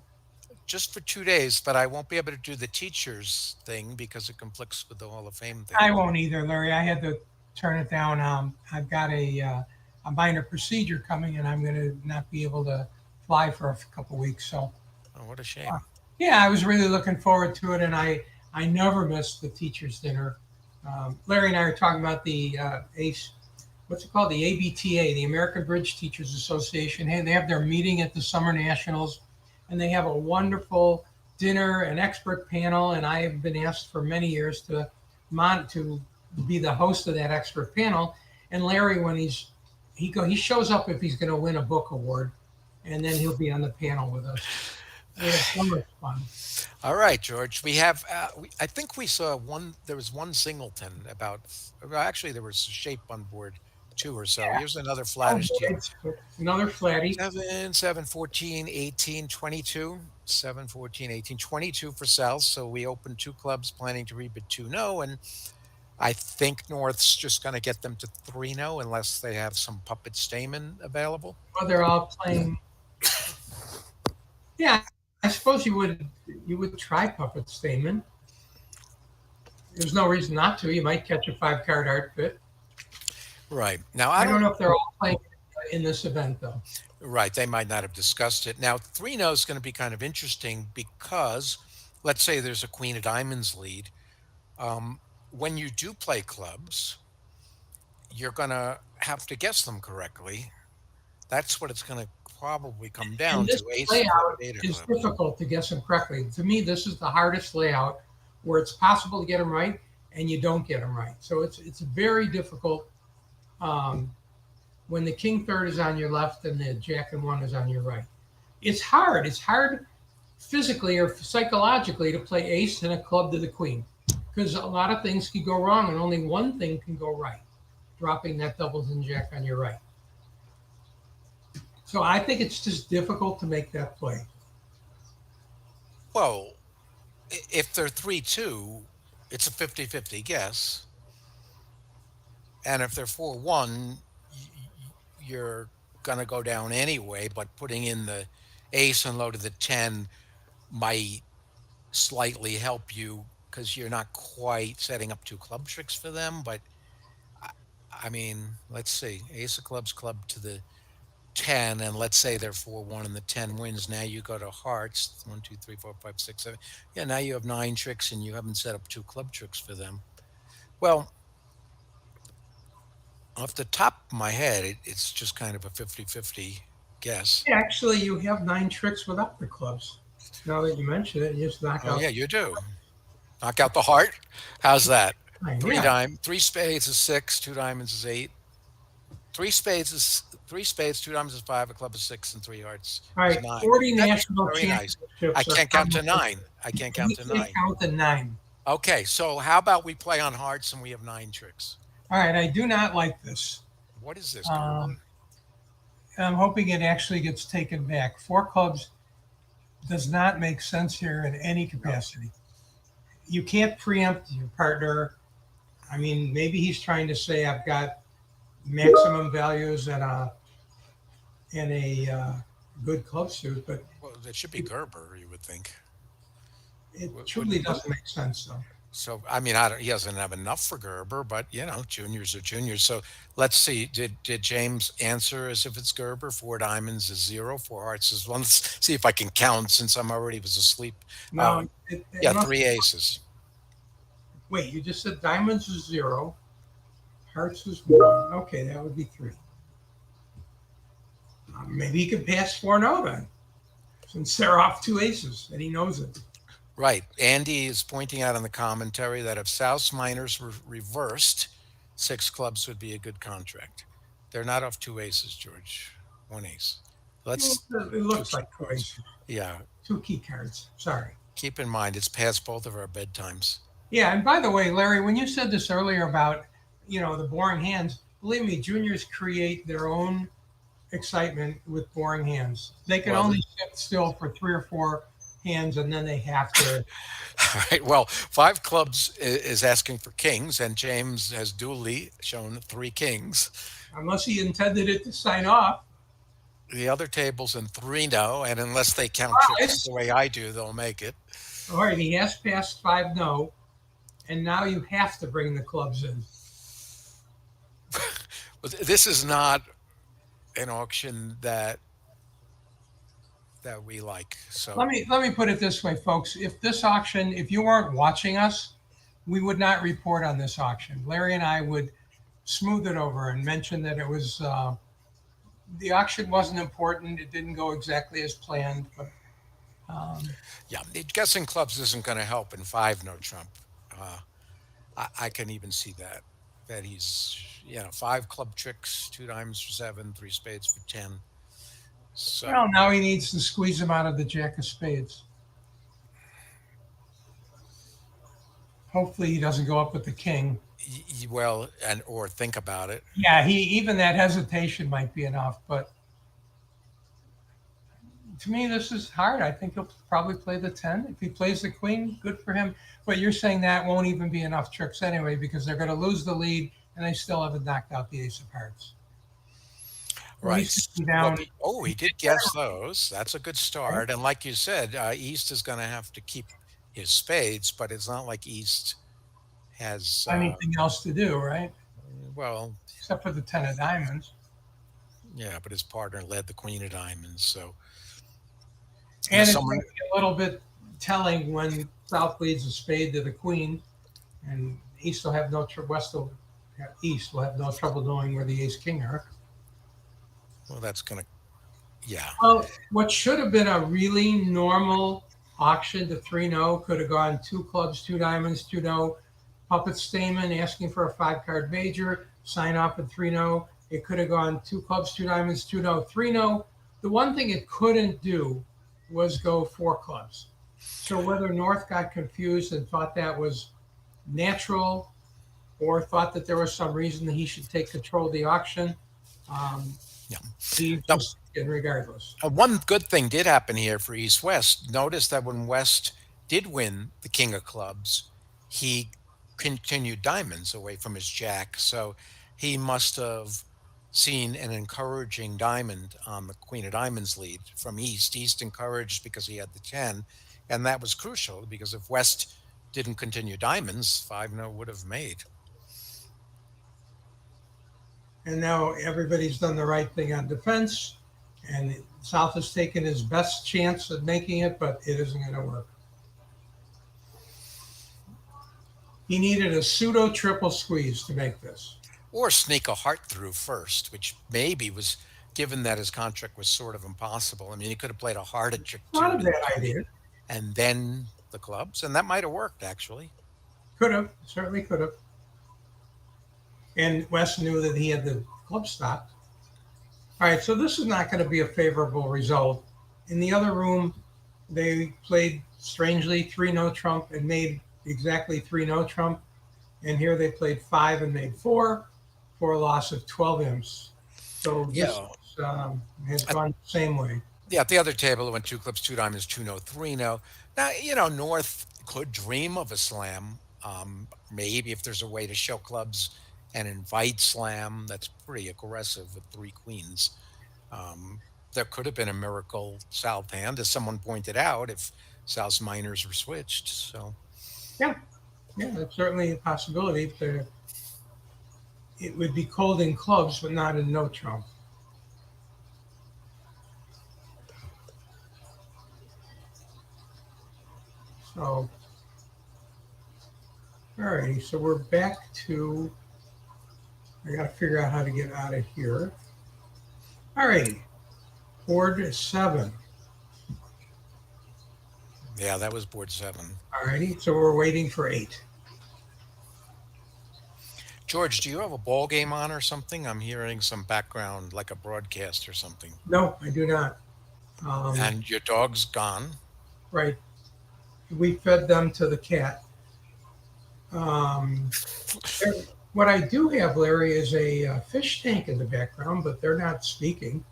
Just for 2 days, but I won't be able to do the teachers thing because it conflicts with the Hall of Fame thing. I won't either, Larry. I had to turn it down. I've got a minor procedure coming, and I'm going to not be able to fly for a couple weeks. So, Oh, what a uh, shame. yeah, I was really looking forward to it, and I never missed the teachers' dinner. Larry and I are talking about the ACE. What's it called? The ABTA, the American Bridge Teachers Association. Hey, they have their meeting at the Summer Nationals, and they have a wonderful dinner, an expert panel, and I have been asked for many years to be the host of that expert panel. And Larry, when he shows up if he's going to win a book award, and then he'll be on the panel with us. We have so much fun. All right, George. We have. I think we saw one. There was one singleton about. Well, actually, there was a shape on board two or so. Yeah. Here's another Oh, flattish team. it's another flatty. 7, 7, 14, 18, 22. 7, 14, 18, 22 for South. So we opened two clubs planning to rebid 2 no. And I think North's just going to get them to 3 no unless they have some puppet Stamen available. Well, they're all playing. Yeah, I suppose you would try Puppet Stamen. There's no reason not to. You might catch a 5 card art fit. Right. Now, I I don't don't. know if they're all playing in this event though. Right. They might not have discussed it. Now, 3 no is going to be kind of interesting because let's say there's a Queen of Diamonds lead. When you do play clubs, you're going to have to guess them correctly. That's what it's going to probably come And down this to ace of club, layout eight of is clubs. difficult to guess them correctly. To me, this is the hardest layout where it's possible to get them right and you don't get them right. So it's very difficult um, when the king third is on your left and the jack and one is on your right. It's hard. It's hard physically or psychologically to play ace and a club to the queen because a lot of things can go wrong and only one thing can go right, dropping that doubles and jack on your right. So I think it's just difficult to make that play. Well, if they're 3-2, it's a 50-50 guess. And if they're 4-1, you're going to go down anyway, but putting in the ace and low to the 10 might slightly help you because you're not quite setting up two club tricks for them. But I, I mean, let's see, ace of clubs, club to the 10, and let's say they're 4-1 and the 10 wins. Now you go to hearts 1, 2, 3, 4, 5, 6, 7. Yeah, now you have 9 tricks and you haven't set up two club tricks for them. Well, off the top of my head, it's just kind of a 50-50 guess. Yeah, actually, you have 9 tricks without the clubs. Now that you mention it, you just knock Oh, out yeah, you do. Knock out the heart. How's that? nine. Three Yeah. dime, three spades is 6, two diamonds is 8. Three spades, two diamonds is 5, a club is 6, and three hearts All is right. 9. 40 That's national very nice. I championships are can't count to commonly. 9. I can't count We to can't 9. count the 9. Okay, so how about we play on hearts and we have 9 tricks? All right. I do not like this. What is this, Um, Gerber? I'm hoping it actually gets taken back. 4 clubs does not make sense here in any No. capacity. You can't preempt your partner. I mean, maybe he's trying to say I've got maximum values and a good club suit, but Well, that should be it, Gerber, you would think. it truly Wouldn't doesn't make sense, though. so? I mean, I don't, he doesn't have enough for Gerber, but juniors are juniors. So let's see. Did James answer as if it's Gerber? 4 diamonds is 0, 4 hearts is 1. Let's see if I can count since I'm already was asleep. No, Oh, it yeah, must. 3 aces. Wait, you just said diamonds is 0, hearts is 1. Okay, that would be 3. Maybe he can pass 4-0 then, since they're off 2 aces and he knows it. Right. Andy is pointing out in the commentary that if South's minors were reversed, 6 clubs would be a good contract. They're not off 2 aces, George. 1 ace. Well, Let's it two looks key like 2 cards. aces, Yeah. 2 key cards. Sorry. Keep in mind, it's past both of our bedtimes. Yeah, and by the way, Larry, when you said this earlier about the boring hands, believe me, juniors create their own excitement with boring hands. They can Well, only sit still for 3 or 4 hands, and then they have to. All right. Well, five clubs is asking for kings, and James has duly shown three kings. Unless he intended it to sign off. The other table's in three no, and unless they count tricks the way I do, they'll make it. All right, he has passed 5 no, and now you have to bring the clubs in. But this is not an auction that we like. So Let me put it this way, folks. If this auction, if you weren't watching us, we would not report on this auction. Larry and I would smooth it over and mention that it was the auction wasn't important. It didn't go exactly as planned, but yeah, guessing clubs isn't going to help in five no trump. Uh, I can even see that he's five club tricks, two diamonds for seven, three spades for 10. well, So now he needs to squeeze him out of the jack of spades. Hopefully, he doesn't go up with the king. well, and or think about it. Yeah, he even that hesitation might be enough, but to me, this is hard. I think he'll probably play the 10. If he plays the queen, good for him. But you're saying that won't even be enough tricks anyway because they're going to lose the lead and they still haven't knocked out the ace of hearts. So Right. he's sitting Well, down. he did guess those. That's a good start. And like you said, East is going to have to keep his spades, but it's not like East has, Anything else to do, right? well, Except for the 10 of diamonds. yeah, but his partner led the Queen of Diamonds. So, And it's someone, going to be a little bit telling when South leads a spade to the queen, and East will have no West will East will have no trouble knowing where the ace king are. well, that's going to, yeah. Well, what should have been a really normal auction to 3 no could have gone two clubs, two diamonds, 2 no, Puppet Stamen asking for a 5 card major, sign off at 3 no. It could have gone two clubs, two diamonds, 2 no, 3 no. The one thing it couldn't do was go 4 clubs. So whether North got confused and thought that was natural or thought that there was some reason that he should take control of the auction, um, Yeah. he Now, just did regardless. one good thing did happen here for East West. Notice that when West did win the King of Clubs, he continued diamonds away from his jack. So he must have seen an encouraging diamond on the Queen of Diamonds lead from East. East encouraged because he had the 10. And that was crucial because if West didn't continue diamonds, 5 no would have made. And now everybody's done the right thing on defense, and South has taken his best chance at making it, but it isn't going to work. He needed a pseudo triple squeeze to make this. Or sneak a heart through first, which maybe was given that his contract was sort of impossible. I mean, he could have played a heart at trick Not two a to bad the idea. queen and then the clubs, and that might have worked actually. Could have, certainly could have. And West knew that he had the club stopped. All right, so this is not going to be a favorable result. In the other room, they played strangely 3 no trump and made exactly 3 no trump. And here they played 5 and made 4 for a loss of 12 imps. So this Yeah. has At, gone the same way. yeah, at the other table, it went two clubs, two diamonds, two no, three no. Now, North could dream of a slam. Maybe if there's a way to show clubs and invite slam, that's pretty aggressive with three queens. There could have been a miracle South hand, as someone pointed out, if South's minors were switched. So, Yeah, yeah, that's certainly a possibility. It would be cold in clubs, but not in no trump. So, alrighty, so we're back to. I got to figure out how to get out of here. Alrighty, board 7. yeah, that was board 7. Alrighty, so we're waiting for 8. George, do you have a ball game on or something? I'm hearing some background, like a broadcast or something. No, I do not. And your dog's gone. Right, we fed them to the cat. Um, what I do have, Larry, is a fish tank in the background, but they're not speaking.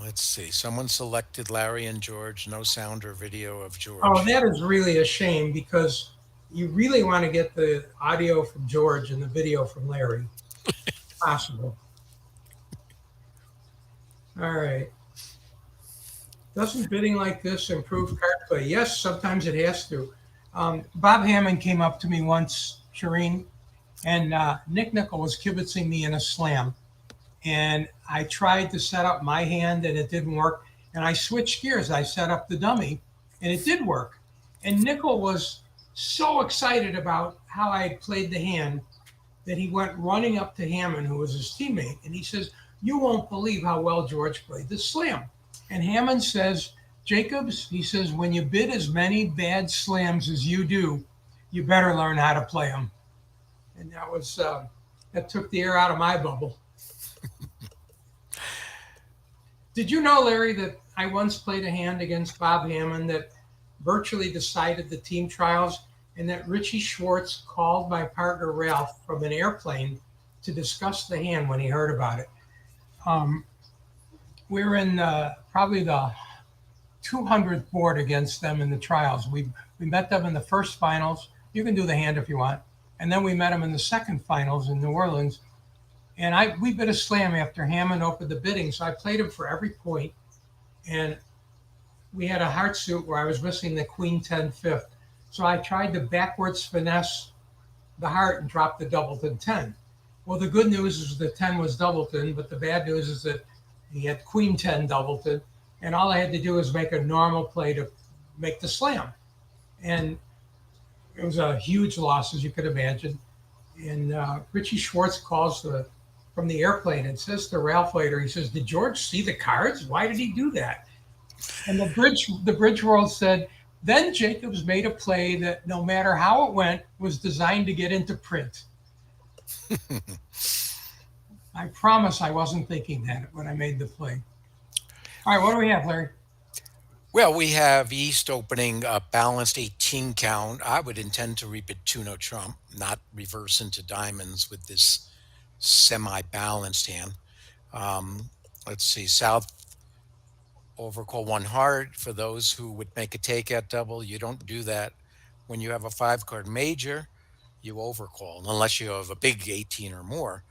Let's see. Someone selected Larry and George. No sound or video of Oh, George. that is really a shame because you really want to get the audio from George and the video from Larry. Possible. All right. Doesn't bidding like this improve card play? Yes, sometimes it has to. Bob Hammond came up to me once, Shireen, and Nick Nickel was kibitzing me in a slam. And I tried to set up my hand and it didn't work. And I switched gears. I set up the dummy and it did work. And Nickel was so excited about how I had played the hand that he went running up to Hammond, who was his teammate, and he says, "You won't believe how well George played the slam." And Hammond says, "Jacobs," he says, "when you bid as many bad slams as you do, you better learn how to play them." And that took the air out of my bubble. Did you know, Larry, that I once played a hand against Bob Hammond that virtually decided the team trials, and that Richie Schwartz called my partner Ralph from an airplane to discuss the hand when he heard about it? Um, we were in probably the 200th board against them in the trials. We met them in the first finals. You can do the hand if you want. And then we met them in the second finals in New Orleans. And we bid a slam after Hammond opened the bidding. So I played him for every point. And we had a heart suit where I was missing the queen 10 fifth. So I tried to backwards finesse the heart and drop the doubleton 10. Well, the good news is the 10 was doubleton, but the bad news is that he had queen 10 doubleton. And all I had to do was make a normal play to make the slam. And it was a huge loss, as you could imagine. And Richie Schwartz calls from the airplane and says to Ralph later, he says, "Did George see the cards? Why did he do that?" And the bridge world said, "Then Jacobs made a play that, no matter how it went, was designed to get into print." I promise I wasn't thinking that when I made the play. All right, what do we have, Larry? Well, we have East opening a balanced 18 count. I would intend to reap it 2 no trump, not reverse into diamonds with this semi balanced hand. Um, let's see. South overcall one heart for those who would make a take at double. You don't do that when you have a 5 card major. You overcall unless you have a big 18 or more.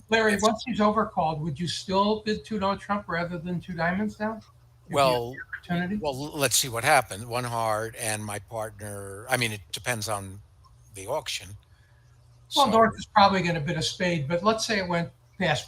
Larry, It's once he's overcalled, would you still bid two no trump rather than two diamonds down if you had well, the opportunity? let's see what happens. One heart and my partner. I mean, it depends on the auction. Well, So, North is probably going to bid a spade, but let's say it went pass.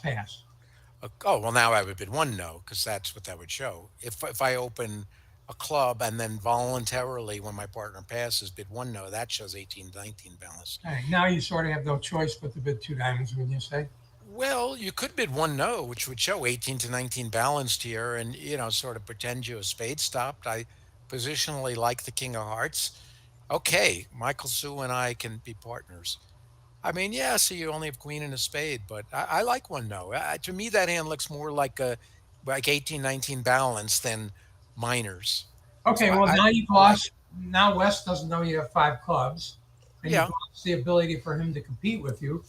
oh well, now I would bid one no because that's what that would show. If I open a club and then voluntarily, when my partner passes, bid one no, that shows 18-19 balance. All right, now you sort of have no choice but to bid two diamonds, wouldn't you say? Well, you could bid one no, which would show 18-19 balanced here, and sort of pretend you a spade stopped. I positionally like the king of hearts. Okay, Michael Sue and I can be partners. I mean, yeah, so you only have queen and a spade, but I like one no. To me, that hand looks more like 18-19 balance than minors. So Okay, well, now you've I like it. lost. Now West doesn't know you have five clubs, and you've Yeah. lost the ability for him to compete with you.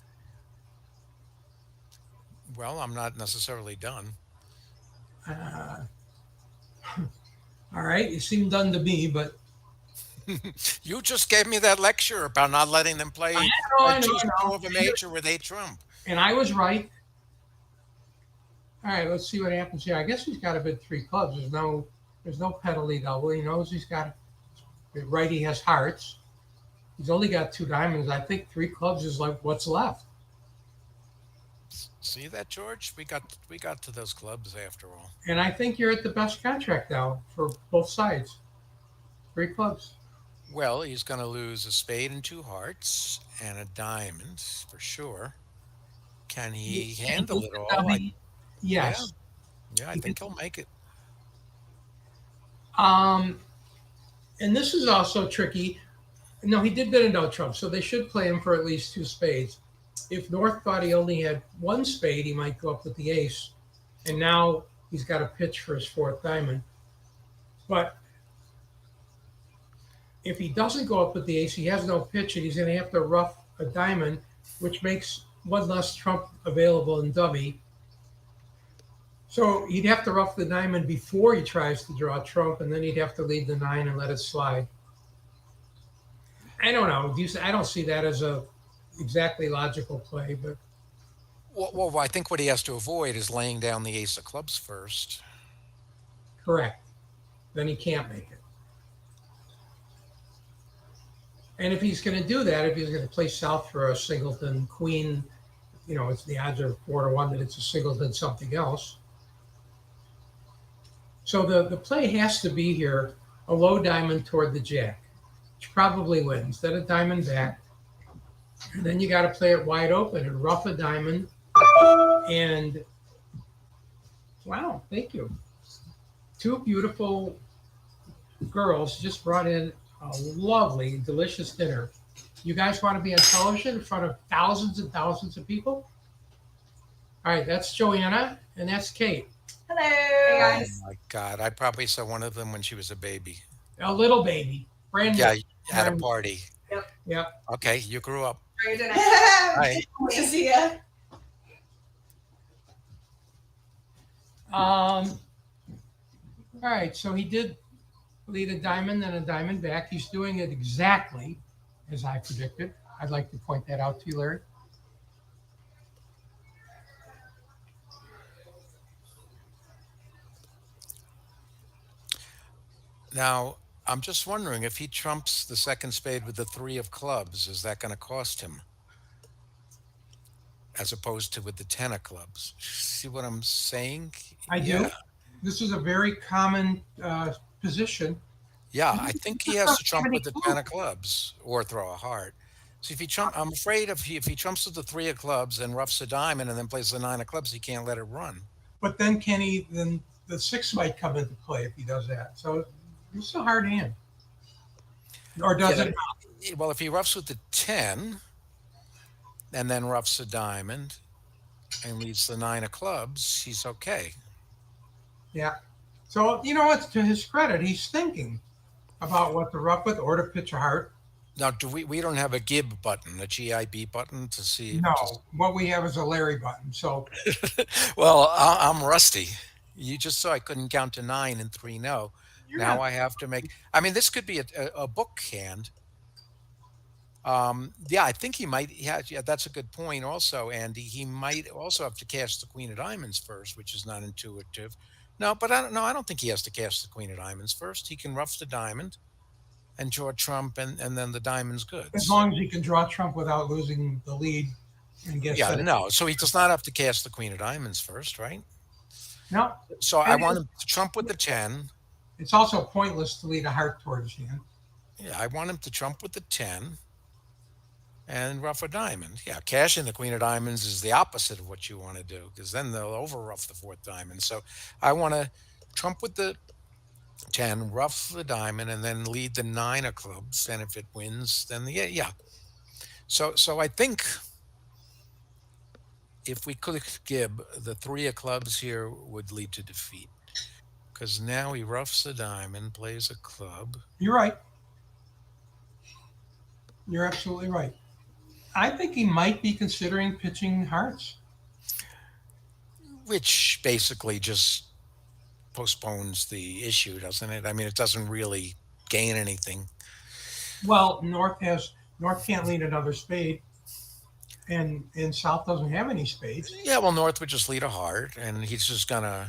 Well, I'm not necessarily done. Uh, all right, you seem done to me, but You just gave me that lecture about not letting them I play know, a I know, two I two know. of a major with 8 trump. And I was right. All right, let's see what happens here. I guess he's got to bid three clubs. There's no penalty double. He knows he's got right. He has hearts. He's only got two diamonds. I think three clubs is like what's left. See that, George? We got to those clubs after all. And I think you're at the best contract now for both sides. Three clubs. Well, he's going to lose a spade and 2 hearts and a diamond for sure. Can he Can he handle move it the all? dummy? Yeah, Yes. yeah, I He can. think he'll make it. Um, and this is also tricky. No, he did bid a no trump, so they should play him for at least two spades. If North thought he only had one spade, he might go up with the ace. And now he's got a pitch for his fourth diamond. But if he doesn't go up with the ace, he has no pitch, and he's going to have to rough a diamond, which makes one less trump available in dummy. So he'd have to ruff the diamond before he tries to draw trump, and then he'd have to lead the nine and let it slide. I don't know. I don't see that as a exactly logical play, but Well, I think what he has to avoid is laying down the ace of clubs first. correct. Then he can't make it. And if he's going to do that, if he's going to play south for a singleton queen, it's the odds are 4-1 that it's a singleton something else. So the play has to be here a low diamond toward the jack, which probably wins. Then a diamond back. And then you got to play it wide open and rough a diamond. And wow, thank you. Two beautiful girls just brought in a lovely, delicious dinner. You guys want to be on television in front of thousands and thousands of people? All right, that's Joanna and that's Kate. Hello. Hey Oh guys. my God, I probably saw one of them when she was a baby. A little baby, brand new. Yeah, at a Brand- party. Yep. Yeah. Okay, you grew up. How are you doing? Hi. Good to see ya. All right, so he did lead a diamond and a diamond back. He's doing it exactly as I predicted. I'd like to point that out to you, Larry. Now, I'm just wondering if he trumps the second spade with the three of clubs, is that going to cost him as opposed to with the ten of clubs? See what I'm saying? I Yeah. do. This is a very common position. Yeah, I think he has to trump Any with the ten clue. of clubs or throw a heart. See, if he trump, I'm afraid if he trumps with the three of clubs and roughs a diamond and then plays the nine of clubs, he can't let it run. But then then the six might come into play if he does that. So it's a hard hand. Or Yeah, does it? well, if he roughs with the ten and then roughs a diamond and leads the nine of clubs, he's okay. Yeah. So you know what? To his credit, he's thinking about what to rough with or to pitch a heart. Now, do we don't have a GIB button, a GIB button to see just No, what we have is a Larry button. So well, I'm rusty. You just saw I couldn't count to nine and three. No, you're now not. I have to make. I mean, this could be a book hand. Yeah, I think he might. Yeah, that's a good point. Also, Andy, he might also have to cast the queen of diamonds first, which is not intuitive. No, but I don't know. I don't think he has to cast the queen of diamonds first. He can rough the diamond and draw trump, and then the diamond's good. As So long as he can draw trump without losing the lead and get yeah, set. no. So he does not have to cast the queen of diamonds first, right? No, So I and want him to trump with the 10. it's also pointless to lead a heart towards the end. Yeah, I want him to trump with the 10 and rough a diamond. Yeah, cashing the queen of diamonds is the opposite of what you want to do because then they'll over rough the fourth diamond. So I want to trump with the 10, rough the diamond, and then lead the nine of clubs. And if it wins, then yeah, yeah. So I think if we could gib, the three of clubs here would lead to defeat because now he roughs the diamond, plays a club. You're right. You're absolutely right. I think he might be considering pitching hearts. Which basically just postpones the issue, doesn't it? I mean, it doesn't really gain anything. Well, North can't lead another spade, and South doesn't have any spades. Yeah, well, North would just lead a heart, and he's just gonna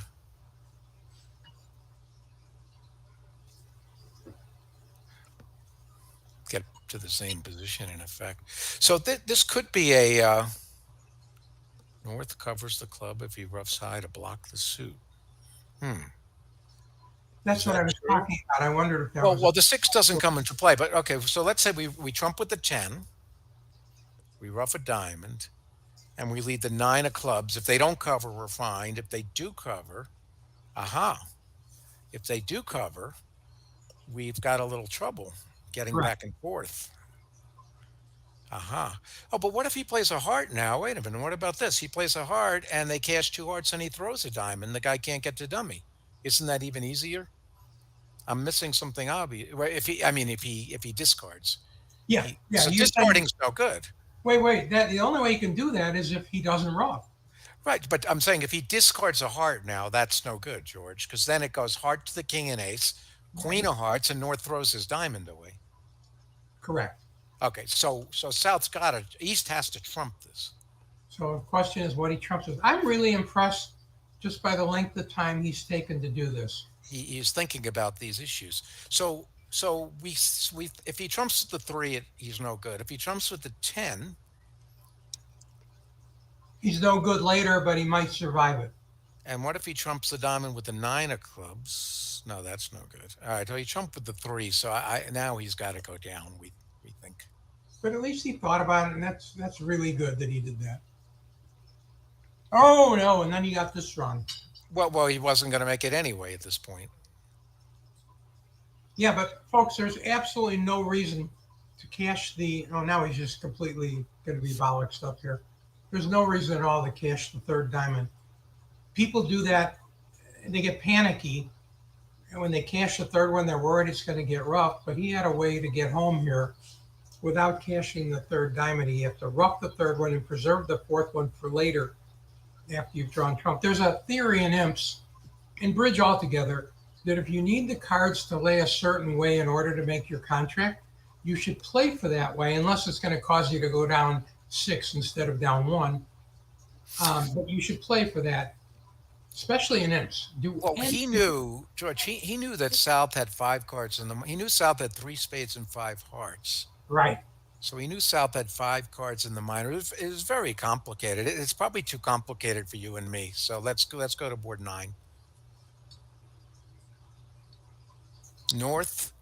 get to the same position in effect. So this could be a North covers the club if he roughs high to block the suit. Hmm, is That's what that I was true? talking about. I wondered if that Well, was. well, the six doesn't come into play, but okay. So let's say we trump with the 10, we rough a diamond, and we lead the nine of clubs. If they don't cover, we're fine. If they do cover, aha. If they do cover, we've got a little trouble getting Right. back and forth. Aha. Oh, but what if he plays a heart now? Wait a minute. What about this? He plays a heart and they cash two hearts and he throws a diamond. The guy can't get to dummy. Isn't that even easier? I'm missing something obvious. Well, if he discards, Yeah, he yeah. so You're saying discarding's no good. wait. That the only way you can do that is if he doesn't rough. Right, but I'm saying if he discards a heart now, that's no good, George, because then it goes heart to the king and ace, queen of hearts, and North throws his diamond away. Correct. Okay, so South's got to East has to trump this. So the question is what he trumps with. I'm really impressed just by the length of time he's taken to do this. He's thinking about these issues. So we if he trumps with the three, he's no good. If he trumps with the 10, He's no good later, but he might survive it. and what if he trumps the diamond with the 9 of clubs? No, that's no good. All right, so he trumped with the 3, so I now he's got to go down. We think. But at least he thought about it, and that's really good that he did that. Oh no! And then he got this wrong. Well, he wasn't going to make it anyway at this point. Yeah, but folks, there's absolutely no reason to cash the. Oh, now he's just completely going to be bollocksed up here. There's no reason at all to cash the third diamond. People do that, and they get panicky, and when they cash the third one, they're worried it's going to get rough. But he had a way to get home here without cashing the third diamond. You have to rough the third one and preserve the fourth one for later after you've drawn trump. There's a theory in imps, in bridge altogether, that if you need the cards to lay a certain way in order to make your contract, you should play for that way, unless it's going to cause you to go down 6 instead of down 1. But you should play for that, especially in imps. Well, he knew, George, he knew that South had 5 cards in them. He knew South had 3 spades and 5 hearts. Right. So he knew South had 5 cards in the minor. It was very complicated. It's probably too complicated for you and me. So let's go to board 9. North,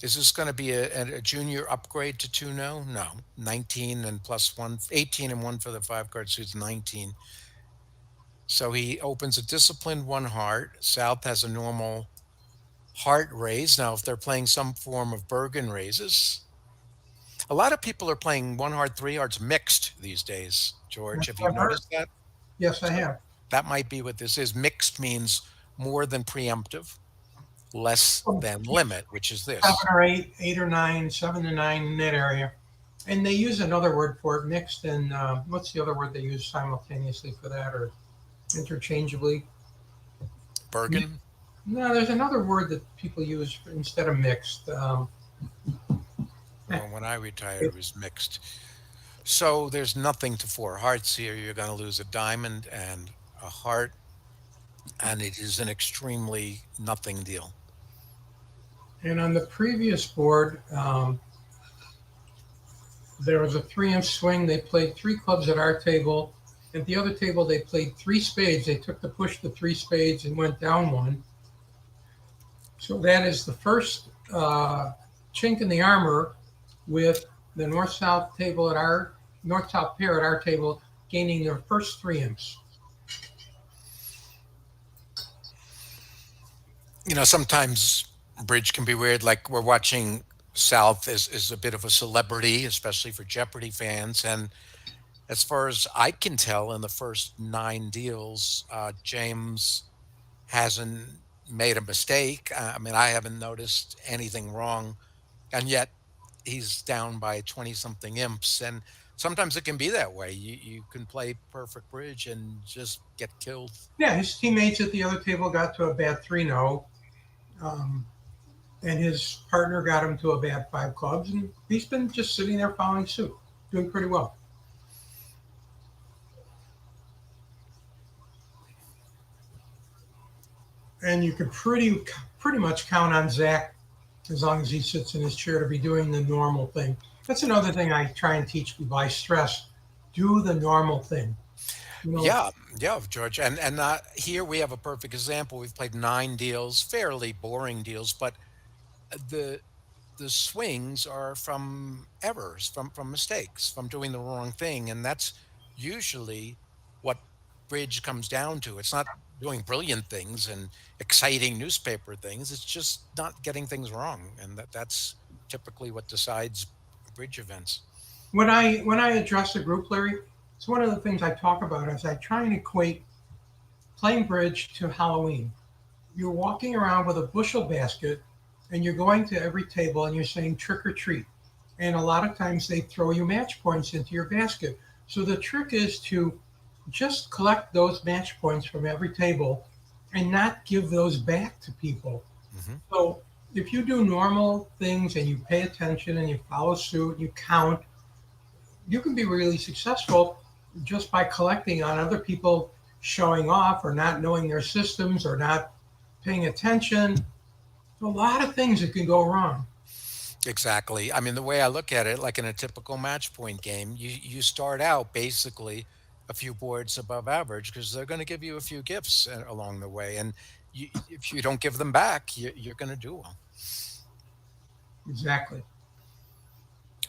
is this going to be a junior upgrade to 2? No, no. 19 and plus 1, 18 and 1 for the 5 card suits, 19. So he opens a disciplined 1 heart. South has a normal heart raise. Now, if they're playing some form of Bergen raises, a lot of people are playing 1 heart, 3 hearts mixed these days, George. That's Have you what I've heard. noticed that? Yes, I So have. that might be what this is. Mixed means more than preemptive, less than limit, which is 7 this. or 8, 8 or 9, 7 to 9 in that area. And they use another word for it, mixed, and what's the other word they use simultaneously for that or interchangeably? Bergen. No, there's another word that people use instead of mixed. Well, when I retired, it was mixed. So there's nothing to 4 hearts here. You're going to lose a diamond and a heart, and it is an extremely nothing deal. And on the previous board, there was a 3-inch swing. They played 3 clubs at our table. At the other table, they played 3 spades. They took the push to 3 spades and went down 1. So that is the first chink in the armor, with the north-south table at our north-south pair at our table gaining their first 3 imps. Sometimes bridge can be weird. Like we're watching South is a bit of a celebrity, especially for Jeopardy fans. And as far as I can tell, in the first 9 deals, James hasn't made a mistake. I mean, I haven't noticed anything wrong, and yet he's down by 20 something imps. And sometimes it can be that way. You can play perfect bridge and just get killed. Yeah, his teammates at the other table got to a bad 3-0. And his partner got him to a bad 5 clubs, and he's been just sitting there following suit, doing pretty well. And you could pretty much count on Zach, as long as he sits in his chair, to be doing the normal thing. That's another thing I try and teach people. I stress, do the normal thing. Yeah, yeah, George. And here we have a perfect example. We've played 9 deals, fairly boring deals, but the the swings are from errors, from mistakes, from doing the wrong thing, and that's usually what bridge comes down to. It's not doing brilliant things and exciting newspaper things. It's just not getting things wrong, and that's typically what decides bridge events. When I address a group, Larry, it's one of the things I talk about is I try and equate playing bridge to Halloween. You're walking around with a bushel basket and you're going to every table and you're saying trick or treat. And a lot of times they throw you match points into your basket. So the trick is to just collect those match points from every table and not give those back to people. Hmm. So if you do normal things and you pay attention and you follow suit, you count, you can be really successful just by collecting on other people showing off or not knowing their systems or not paying attention. A lot of things that can go wrong. Exactly. I mean, the way I look at it, like in a typical match point game, you start out basically a few boards above average because they're going to give you a few gifts along the way, and if you don't give them back, you're going to do well. Exactly.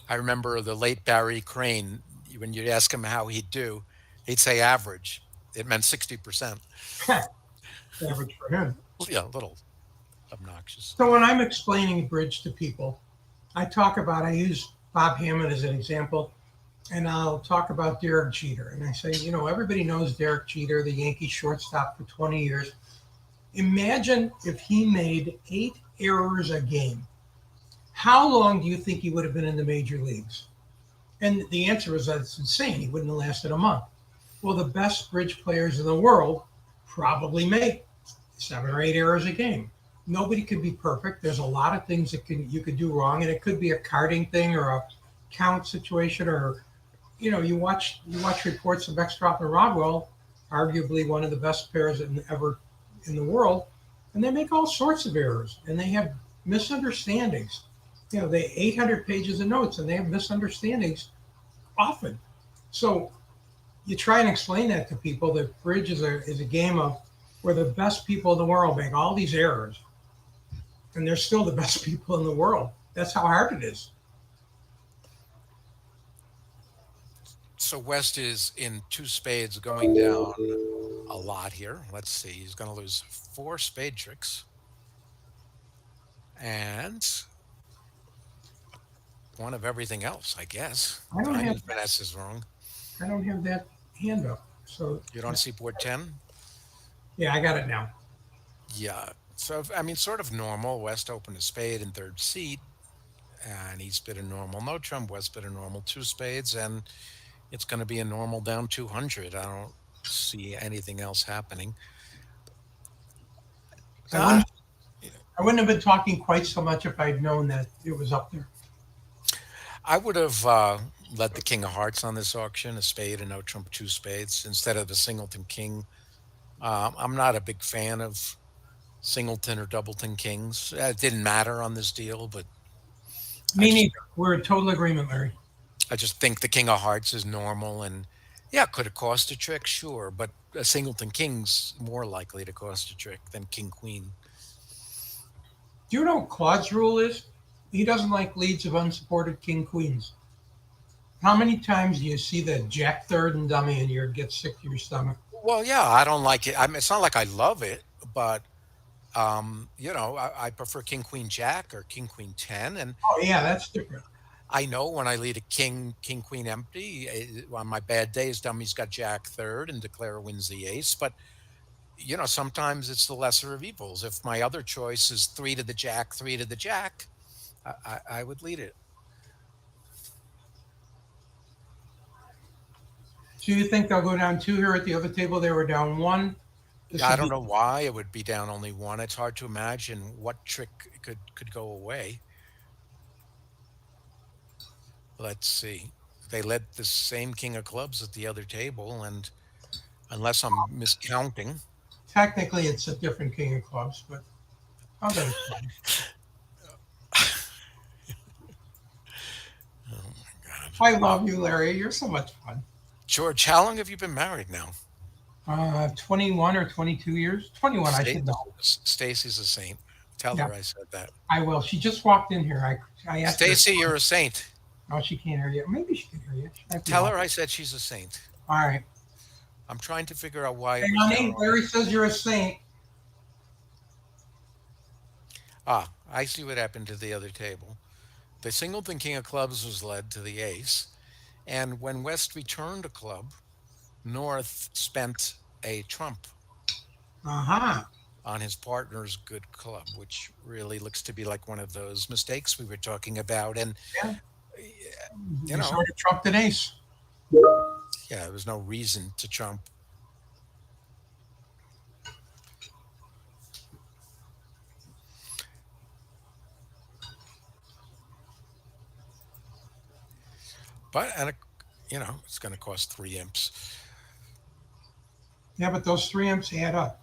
I remember the late Barry Crane. When you'd ask him how he'd do, he'd say average. It meant 60%. Average for him. Yeah, a little obnoxious. So when I'm explaining bridge to people, I use Bob Hammond as an example, and I'll talk about Derek Jeter. And I say, everybody knows Derek Jeter, the Yankee shortstop for 20 years. Imagine if he made 8 errors a game. How long do you think he would have been in the major leagues? And the answer is that's insane. He wouldn't have lasted a month. Well, the best bridge players in the world probably make 7 or 8 errors a game. Nobody could be perfect. There's a lot of things that you could do wrong, and it could be a carding thing or a count situation, or you watch reports of Extroff and Rodwell, arguably one of the best pairs ever in the world, and they make all sorts of errors, and they have misunderstandings. They 800 pages of notes, and they have misunderstandings often. So you try and explain that to people that bridge is a game of where the best people in the world make all these errors, and they're still the best people in the world. That's how hard it is. So West is in two spades going down a lot here. Let's see. He's going to lose four spade tricks and one of everything else, I guess. I don't have Diamond finesse is wrong. I don't have that hand up. So You don't see board 10? yeah, I got it now. Yeah. So, I mean, sort of normal. West opened a spade in third seat, and he's bid a normal no trump. West bid a normal two spades, and it's going to be a normal down 200. I don't see anything else happening. I Ah, wouldn't I wouldn't have been talking quite so much if I'd known that it was up there. I would have led the king of hearts on this auction, a spade, a no trump, two spades, instead of the singleton king. I'm not a big fan of singleton or doubleton kings. It didn't matter on this deal, but I Me just neither. We're in total agreement, Larry. I just think the king of hearts is normal, and yeah, could it cost a trick? Sure, but a singleton king's more likely to cost a trick than king queen. Do you know what Claude's rule is? He doesn't like leads of unsupported king queens. How many times do you see the jack third and dummy and you get sick to your stomach? Well, yeah, I don't like it. I mean, it's not like I love it, but I prefer king queen jack or king queen 10, and Oh yeah, that's different. I know when I lead a king queen empty, on my bad days, dummy's got jack third and declare wins the ace. But sometimes it's the lesser of evils. If my other choice is three to the jack, three to the jack, I would lead it. So you think they'll go down two here at the other table? They were down one. This Yeah, I will don't be know why it would be down only one. It's hard to imagine what trick could go away. Let's see. They led the same king of clubs at the other table, and unless I'm miscounting, technically it's a different king of clubs, but I'll let it fine. oh my God. I love you, Larry. You're so much fun. George, how long have you been married now? 21 or 22 years. 21, I Sta- should know. Stacy's a saint. Tell Yeah, her I said that. I will. She just walked in here. I asked her. Stacy, you're a saint. Oh, she can't hear you. Maybe she can hear you. She might be Tell off. her I said she's a saint. All right. I'm trying to figure out why Hey, it was down honey, only. Larry says you're a saint. Ah, I see what happened to the other table. The singleton king of clubs was led to the ace, and when West returned a club, North spent a trump Uh-huh. on his partner's good club, which really looks to be like one of those mistakes we were talking about. And Yeah. you You know, sort of trumped an ace. Yeah, there was no reason to trump. But it's going to cost 3 imps. Yeah, but those 3 imps add up.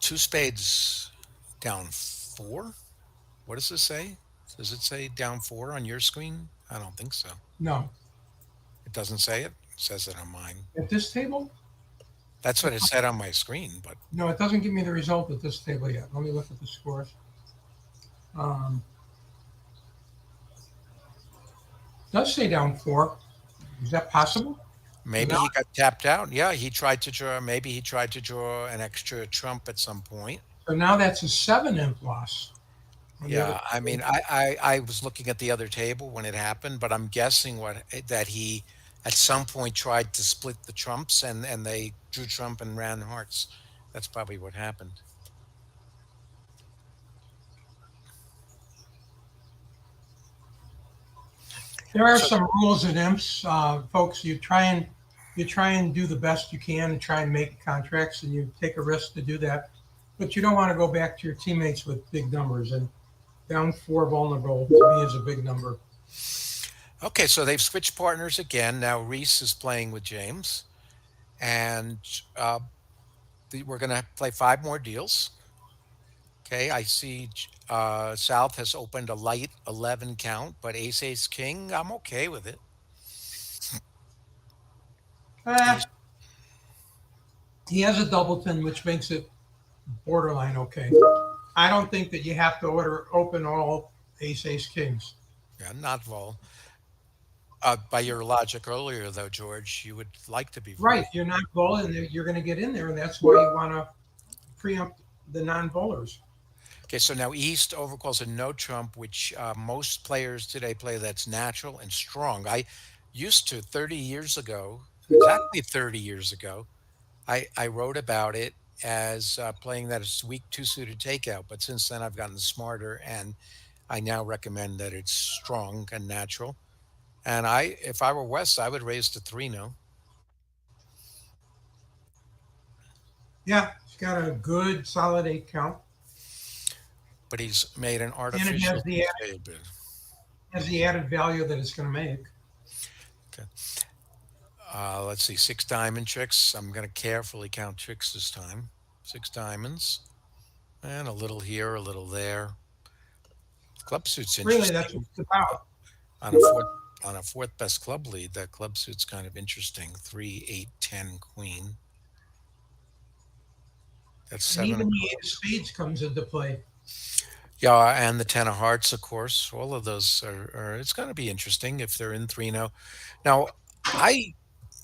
Two spades down four. What does it say? Does it say down four on your screen? I don't think so. No. It doesn't say it. It says it on mine. At this table, That's what it said on my screen. But no, it doesn't give me the result at this table yet. Let me look at the scores. Um, does say down 4. Is that possible? So maybe now, he got tapped out. Yeah, he tried to draw. Maybe he tried to draw an extra trump at some point. so now that's a 7 imp loss on the other Yeah, I mean, table. I was looking at the other table when it happened, but I'm guessing that he at some point tried to split the trumps and they drew trump and ran hearts. That's probably what happened. There are So some rules at imps, folks. You try and do the best you can and try and make contracts, and you take a risk to do that. But you don't want to go back to your teammates with big numbers. And down 4 vulnerable to me is a big number. okay, so they've switched partners again. Now Reese is playing with James, and uh, we're going to play five more deals. Okay, I see South has opened a light 11 count, but Ace Ace King, I'm okay with it. Ah, He's he has a doubleton, which makes it borderline okay. I don't think that you have to open all ace ace kings. yeah, not vol. By your logic earlier, though, George, you would like to be Right, vol. you're not bowling, you're going to get in there, and that's why you want to preempt the non-bowlers. Okay, so now East overcalls a no trump, which most players today play that's natural and strong. I used to 30 years ago, exactly 30 years ago, I wrote about it as playing that as weak two suited takeout. But since then, I've gotten smarter and I now recommend that it's strong and natural. And if I were West, I would raise to three no, Yeah, it's got a good solid 8 count, but he's made an and it has artificial the fade bid. added value that it's going to make. Okay. Let's see, six diamond tricks. I'm going to carefully count tricks this time. Six diamonds, and a little here, a little there. Club suit's Really, that's what interesting. it's about. On a fourth best club lead, that club suit's kind of interesting. Three, eight, 10, queen. That's And seven of even the clubs. eight of spades comes into play. Yeah, and the ten of hearts, of course. All of those are it's going to be interesting if they're in three now. Now, I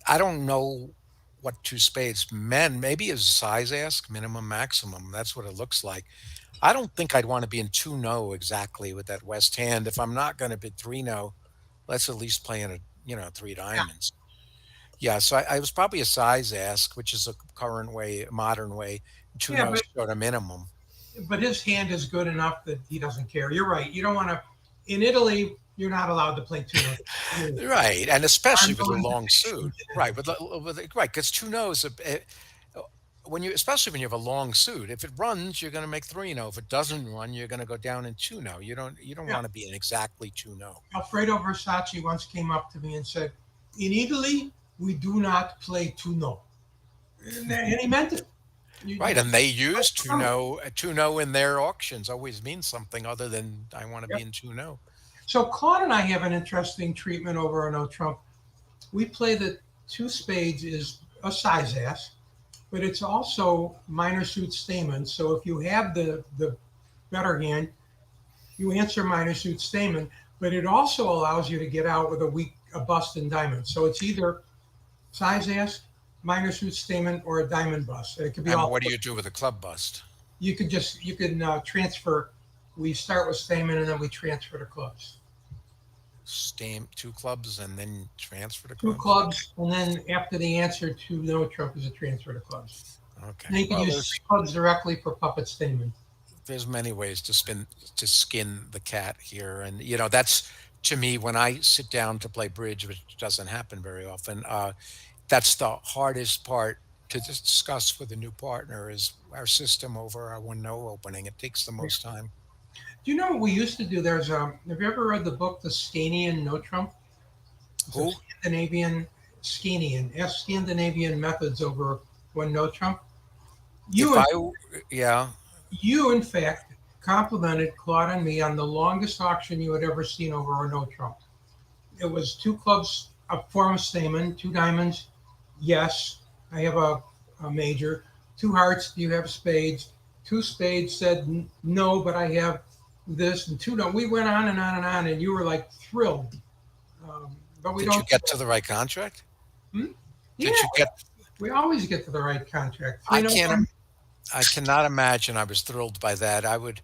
I don't know what two spades men maybe is size ask minimum maximum. That's what it looks like. I don't think I'd want to be in two no exactly with that West hand. If I'm not going to be three no, let's at least play in a three Yeah, diamonds. Yeah, so I was probably a size ask, which is a current way, modern way. Two yeah, no's sort of minimum. but his hand is good enough that he doesn't care. You're right. You don't want to. In Italy, you're not allowed to play 2 notes. Right, and especially Aren't with a no long suit. invitations in Right, Italy. right, because two knows when you especially when you have a long suit. If it runs, you're going to make three no. If it doesn't run, you're going to go down in two no. You don't Yeah. want to be in exactly two no. Alfredo Versace once came up to me and said, "In Italy, we do not play 2 no," and he meant it. Right, You and they play use 2 no. two no in their auctions. Always means something other than I want to be Yep. in two no. So Claude and I have an interesting treatment over a no trump. We play that two spades is a size ass, but it's also minor suit stamen. So if you have the better hand, you answer minor suit stamen, but it also allows you to get out with a bust in diamond. So it's either size ass, minor suit stamen, or a diamond bust. And it could be And all. what do you do with a club bust? You can transfer. We start with stamen and then we transfer to clubs. Stam two clubs and then transfer to Two clubs. clubs, and then after the answer to no trump is a transfer to clubs. Okay. And you can Well, use three clubs directly for puppet stamen. there's many ways to skin the cat here, and that's to me, when I sit down to play bridge, which doesn't happen very often, that's the hardest part to discuss with a new partner is our system over our one no opening. It takes the most time. Do you know what we used to do? Have you ever read the book The Scanian No Trump? It's a Who? Scandinavian methods over one no Trump. If You I, in yeah, you in fact complimented Claude and me on the longest auction you had ever seen over a no Trump. It was two clubs, a form of stamen, two diamonds. Yes, I have a major. Two hearts. Do you have spades? Two spades said no, but I have this and two. No, we went on and on and on, and you were like thrilled. But we did you don't do get that. to the right contract? Hmm? Yeah, Did you get? we always get to the right contract. I Three no can't. one. I cannot imagine I was thrilled by that. I would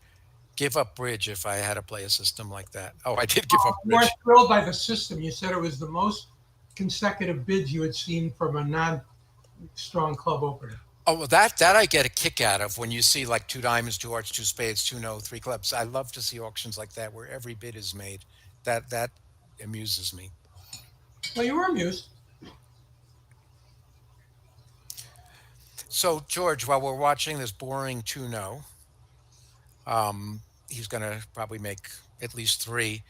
give up bridge if I had to play a system like that. Oh, I did give up You weren't bridge. thrilled by the system. You said it was the most consecutive bids you had seen from a non-strong club opener. Oh, well, that I get a kick out of when you see like two diamonds, two hearts, two spades, two no, three clubs. I love to see auctions like that where every bid is made. That amuses me. Well, you were amused. So George, while we're watching this boring two no, he's going to probably make at least three.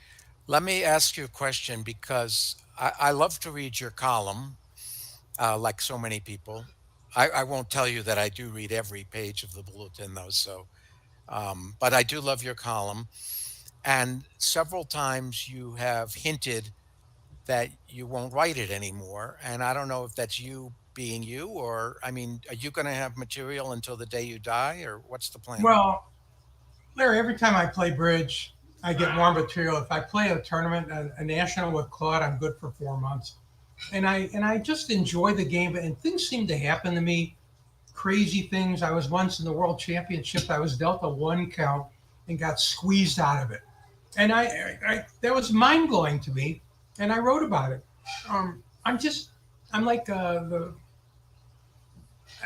Let me ask you a question because I love to read your column, like so many people. I won't tell you that I do read every page of the bulletin, though. So, but I do love your column. And several times you have hinted that you won't write it anymore. And I don't know if that's you being you, or I mean, are you going to have material until the day you die, or what's the plan? Well, Larry, every time I play bridge, I get more material. If I play a tournament, a national with Claude, I'm good for 4 months. And I just enjoy the game. And things seem to happen to me, crazy things. I was once in the World Championship. I was dealt a one count and got squeezed out of it. And I that was mind blowing to me. And I wrote about it. I'm just I'm like the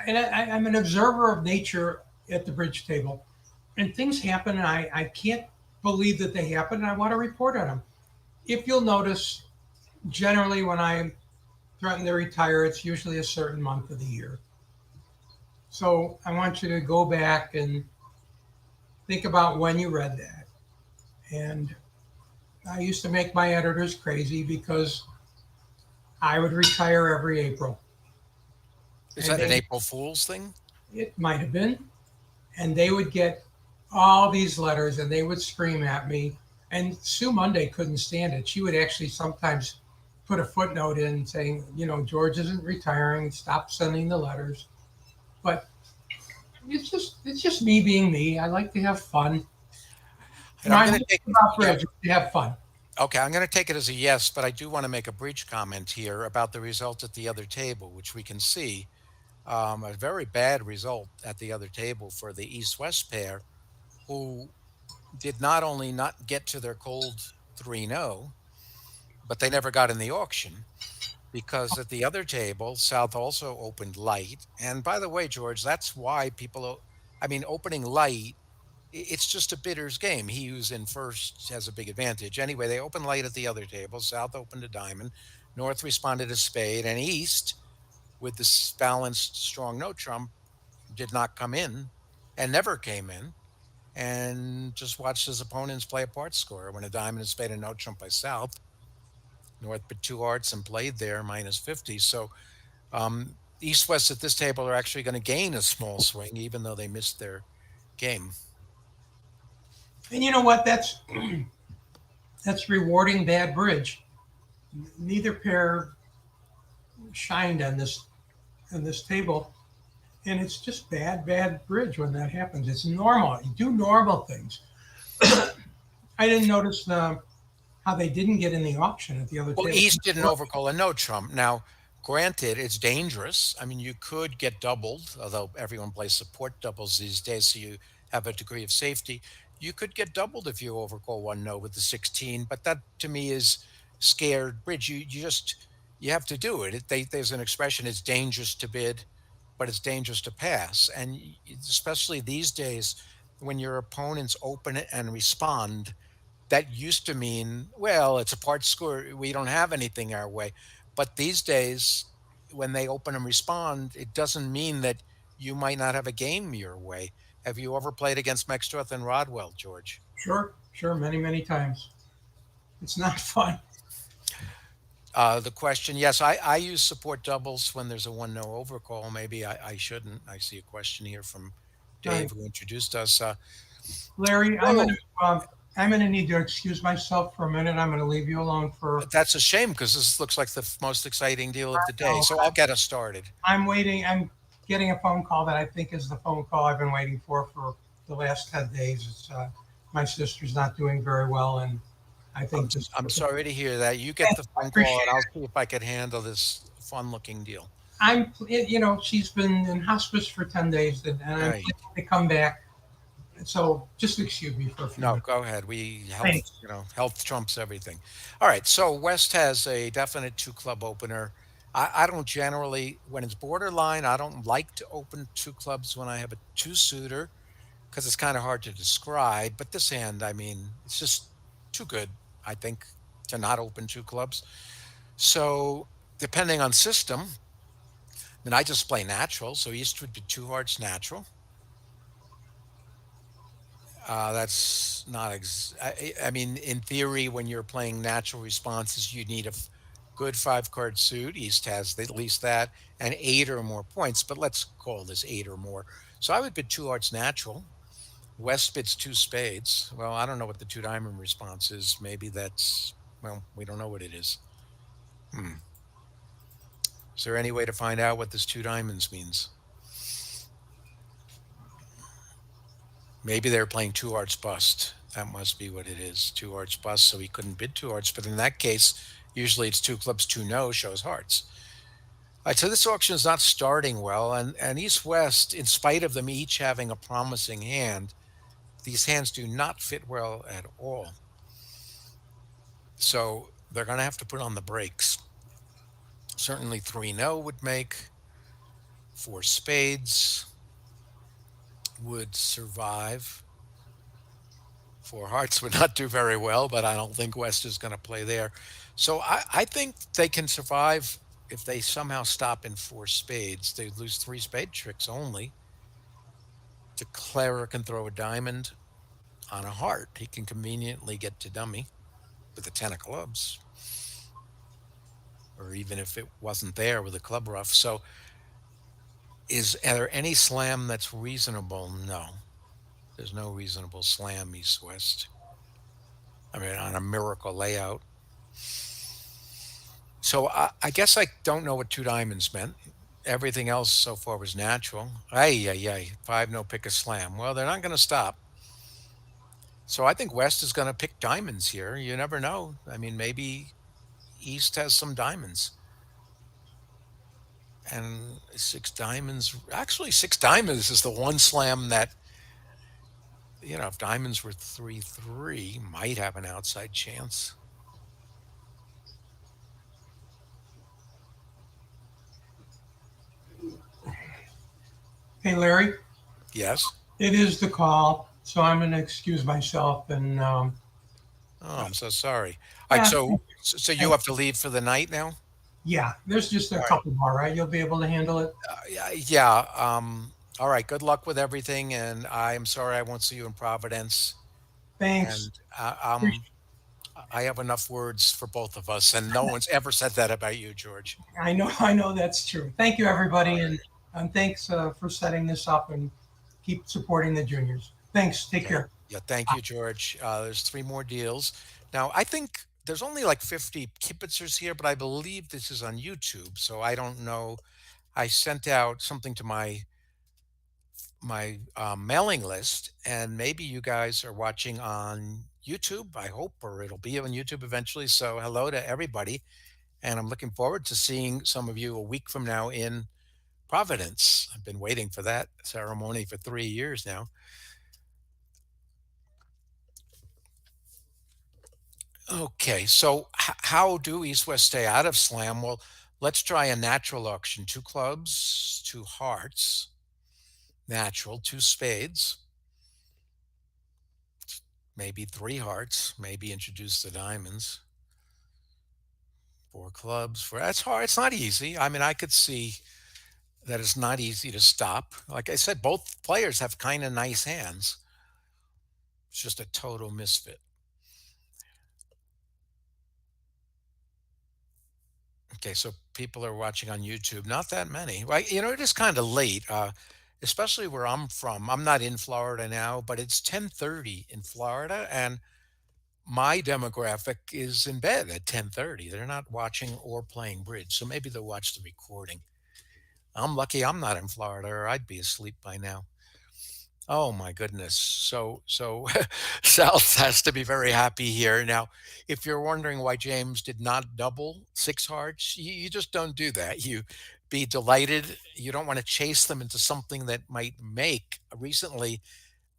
and I'm an observer of nature at the bridge table, and things happen, and I can't believe that they happen, and I want to report on them. If you'll notice, generally when I threaten to retire, it's usually a certain month of the year. So I want you to go back and think about when you read that. And I used to make my editors crazy because I would retire every April, Is and that an they April Fool's thing? it might have been, and they would get all these letters and they would scream at me. And Sue Monday couldn't stand it. She would actually sometimes put a footnote in saying, George isn't retiring, stop sending the letters. But it's just me being me. I like to have fun. And I'm I going like to take, about yeah, bridge to have fun. okay, I'm going to take it as a yes, but I do want to make a breach comment here about the result at the other table, which we can see a very bad result at the other table for the East West pair, who did not only not get to their cold 3-0, but they never got in the auction because at the other table, South also opened light. And by the way, George, that's why I mean, opening light, it's just a bidder's game. He who's in first has a big advantage. Anyway, they opened light at the other table. South opened a diamond. North responded a spade. And East, with this balanced, strong no trump, did not come in and never came in and just watched his opponents play a part score. When a diamond is spade and no trump by South, North put two hearts and played there minus 50. So East West at this table are actually going to gain a small swing, even though they missed their game. And you know what? That's rewarding bad bridge. Neither pair shined on this table. And it's just bad bridge when that happens. It's normal. You do normal things. I didn't notice how they didn't get in the auction at the other Well, table. East didn't overcall a no trump. Now, granted, it's dangerous. I mean, you could get doubled, although everyone plays support doubles these days, so you have a degree of safety. You could get doubled if you overcall one no with the 16, but that to me is scared bridge. You have to do it. There's an expression: it's dangerous to bid, but it's dangerous to pass. And especially these days, when your opponents open it and respond, that used to mean, well, it's a part score. We don't have anything our way. But these days, when they open and respond, it doesn't mean that you might not have a game your way. Have you ever played against Mextroth and Rodwell, George? Sure, sure, many, many times. It's not fun. The question, yes, I use support doubles when there's a one no overcall. Maybe I shouldn't. I see a question here from Right. Dave who introduced us. Larry, Whoa, I'm gonna need to excuse myself for a minute. I'm gonna leave you alone for. that's a shame because this looks like the most exciting deal of the day. No, So I'll get us started. I'm waiting. I'm getting a phone call that I think is the phone call I've been waiting for the last 10 days. It's my sister's not doing very well, and I I'm think this. I'm sorry to hear that. You get Thanks, the I phone call, appreciate and I'll it. see if I can handle this fun-looking deal. She's been in hospice for 10 days, and I'm Right. planning to come back. So just excuse me for a few No, minutes. go ahead. We health, Thanks. health trumps everything. All right. So West has a definite two club opener. I don't generally, when it's borderline, I don't like to open two clubs when I have a two suitor because it's kind of hard to describe. But this hand, I mean, it's just too good, I think, to not open two clubs. So depending on system, then I just play natural. So East would be two hearts natural. That's not. I mean, in theory, when you're playing natural responses, you need a good five card suit. East has at least that, and eight or more points. But let's call this eight or more. So I would bid two hearts natural. West bids two spades. Well, I don't know what the two diamond response is. Maybe that's, well, we don't know what it is. Hmm. Is there any way to find out what this two diamonds means? Maybe they're playing two hearts bust. That must be what it is. Two hearts bust, so he couldn't bid two hearts. But in that case, usually it's two clubs, two no shows hearts. All right, so this auction is not starting well, and East West, in spite of them each having a promising hand, these hands do not fit well at all. So they're going to have to put on the brakes. Certainly three no would make. Four spades would survive. Four hearts would not do very well, but I don't think West is going to play there. So I think they can survive if they somehow stop in four spades. They lose three spade tricks only. Declarer can throw a diamond on a heart. He can conveniently get to dummy with a 10 of clubs, or even if it wasn't there with a club rough. So are there any slam that's reasonable? No. There's no reasonable slam East West. I mean, on a miracle layout. So I guess I don't know what two diamonds meant. Everything else so far was natural. Ay, ay, ay. Five, no pick a slam. Well, they're not going to stop. So I think West is going to pick diamonds here. You never know. I mean, maybe East has some diamonds. And six diamonds, actually, six diamonds is the one slam that, if diamonds were 3-3, might have an outside chance. Hey, Larry, Yes. it is the call, so I'm going to excuse myself. And Oh, I'm so sorry. All right. yeah, So you have to leave for the night now? yeah, there's just a All right. couple more, right? You'll be able to handle it. Yeah, yeah. All right. Good luck with everything, and I'm sorry I won't see you in Providence. Thanks. And I have enough words for both of us, and no one's ever said that about you, George. I know that's true. Thank you, All everybody, and right. thanks for setting this up and keep supporting the juniors. Thanks. Take Okay. care. Yeah. Thank you, George. There's three more deals. Now, I think there's only like 50 kibitzers here, but I believe this is on YouTube, so I don't know. I sent out something to my mailing list, and maybe you guys are watching on YouTube. I hope, or it'll be on YouTube eventually. So hello to everybody, and I'm looking forward to seeing some of you a week from now in Providence. I've been waiting for that ceremony for 3 years now. Okay, so how do East West stay out of slam? Well, let's try a natural auction: two clubs, two hearts, natural, two spades. maybe three hearts, maybe introduce the diamonds, four clubs. For that's hard. It's not easy. I mean, I could see that it's not easy to stop. Like I said, both players have kind of nice hands. It's just a total misfit. Okay, so people are watching on YouTube. Not that many. Right? It is kind of late, especially where I'm from. I'm not in Florida now, but it's 10:30 in Florida, and my demographic is in bed at 10:30. They're not watching or playing bridge, so maybe they'll watch the recording. I'm lucky I'm not in Florida, or I'd be asleep by now. Oh my goodness. So South has to be very happy here. Now, if you're wondering why James did not double six hearts, you just don't do that. You be delighted. You don't want to chase them into something that might make. Recently,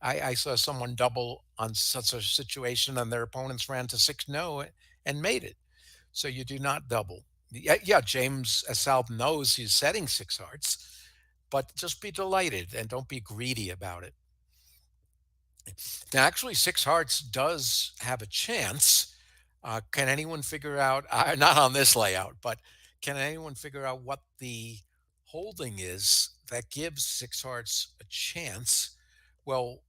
I saw someone double on such a situation and their opponents ran to six no and made it. So you do not double. Yeah, James South knows he's setting six hearts, but just be delighted and don't be greedy about it. Now, actually, Six Hearts does have a chance. Can anyone figure out, not on this layout, but can anyone figure out what the holding is that gives Six Hearts a chance? Well,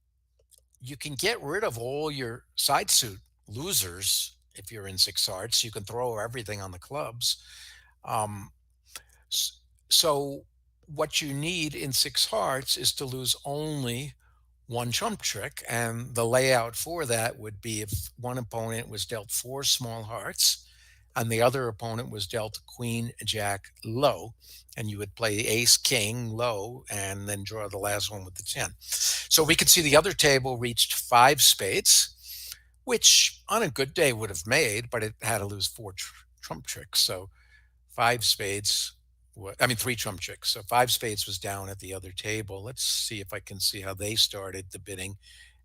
you can get rid of all your side suit losers if you're in Six Hearts. You can throw everything on the clubs. Um, s- so, what you need in Six Hearts is to lose only one trump trick. And the layout for that would be if one opponent was dealt four small hearts and the other opponent was dealt queen, jack, low. And you would play ace, king, low, and then draw the last one with the 10. So we could see the other table reached five spades, which on a good day would have made, but it had to lose four trump tricks. So five spades. I mean, three trump tricks. So five spades was down at the other table. Let's see if I can see how they started the bidding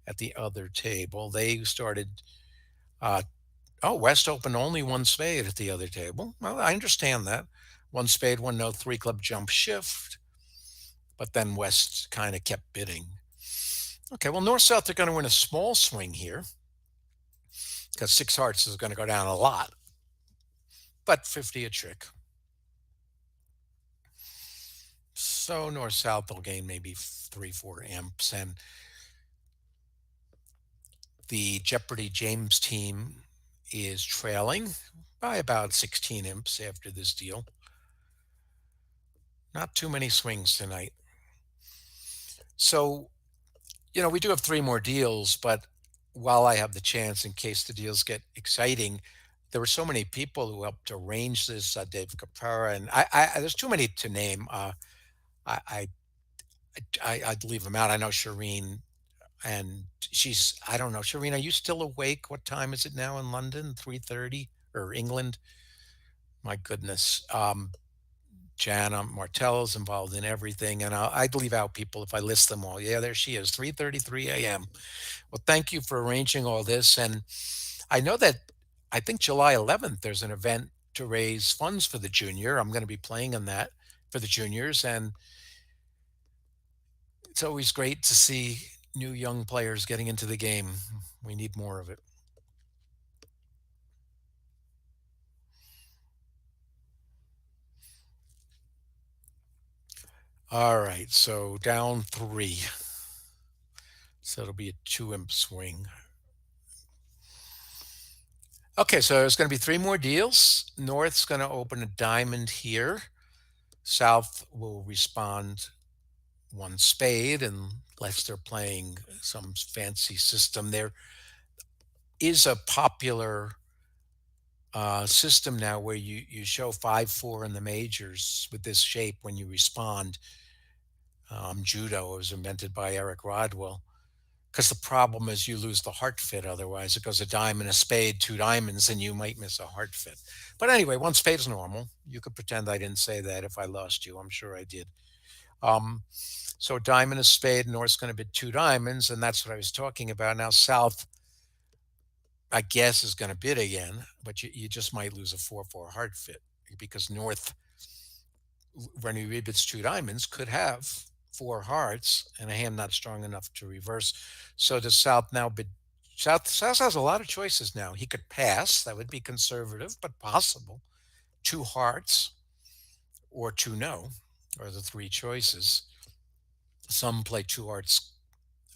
at the other table. They started, uh, oh, West opened only one spade at the other table. Well, I understand that. One spade, one no, three club jump shift. But then West kind of kept bidding. Okay, well, North South are going to win a small swing here because six hearts is going to go down a lot, but 50 a trick. So North South will gain maybe three, four imps. And the Jeopardy James team is trailing by about 16 imps after this deal. Not too many swings tonight. So, we do have three more deals, but while I have the chance in case the deals get exciting, there were so many people who helped arrange this. Dave Capara, and there's too many to name. I, I, I'd leave them out. I know Shireen, and I don't know, Shireen, are you still awake? What time is it now in London? 3:30 or England? My goodness. Jana Martell is involved in everything, and I'd leave out people if I list them all. Yeah, there she is, 3:33 a.m. Well, thank you for arranging all this, and I know that I think July 11th there's an event to raise funds for the junior. I'm going to be playing in that for the juniors, and it's always great to see new young players getting into the game. We need more of it. All right, so down three. So it'll be a two imp swing. Okay, so there's going to be three more deals. North's going to open a diamond here. South will respond one spade unless they're playing some fancy system. There is a popular system now where you show 5-4 in the majors with this shape when you respond. Judo was invented by Eric Rodwell. Because the problem is you lose the heart fit otherwise. It goes a diamond, a spade, two diamonds, and you might miss a heart fit. But anyway, one spade is normal. You could pretend I didn't say that if I lost you. I'm sure I did. So diamond, a spade, North's going to bid two diamonds, and that's what I was talking about. Now South, I guess, is going to bid again, but you just might lose a 4-4 heart fit because North, when he rebids two diamonds, could have four hearts and a hand not strong enough to reverse. So does South now bid South has a lot of choices now. He could pass. That would be conservative, but possible. Two hearts or two no are the three choices. Some play two hearts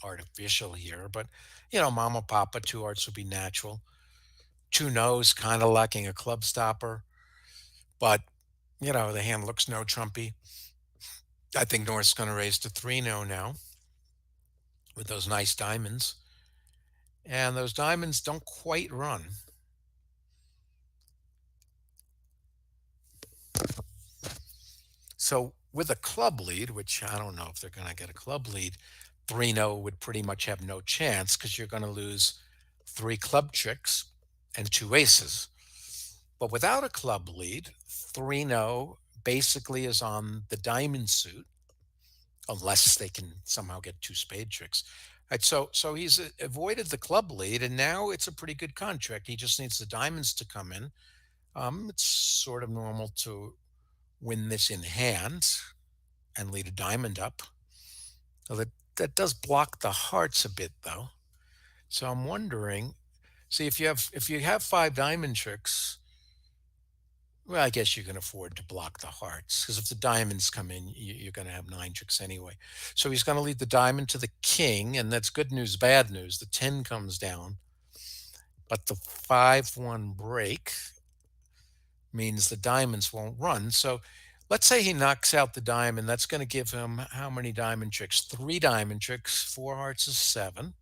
artificial here, but Mama Papa, two hearts would be natural. Two no's kind of lacking a club stopper, but the hand looks no trumpy. I think North's going to raise to three no now with those nice diamonds, and those diamonds don't quite run. So with a club lead, which I don't know if they're going to get a club lead, 3 no would pretty much have no chance because you're going to lose three club tricks and two aces. But without a club lead, 3 no basically is on the diamond suit, unless they can somehow get two spade tricks. Right, so he's avoided the club lead, and now it's a pretty good contract. He just needs the diamonds to come in. It's sort of normal to win this in hand and lead a diamond up. So that does block the hearts a bit though. So I'm wondering, see if you have five diamond tricks, well, I guess you can afford to block the hearts because if the diamonds come in, you're going to have nine tricks anyway. So he's going to lead the diamond to the king, and that's good news, bad news. The 10 comes down, but the 5-1 break means the diamonds won't run. So let's say he knocks out the diamond. That's going to give him how many diamond tricks? Three diamond tricks. Four hearts is seven.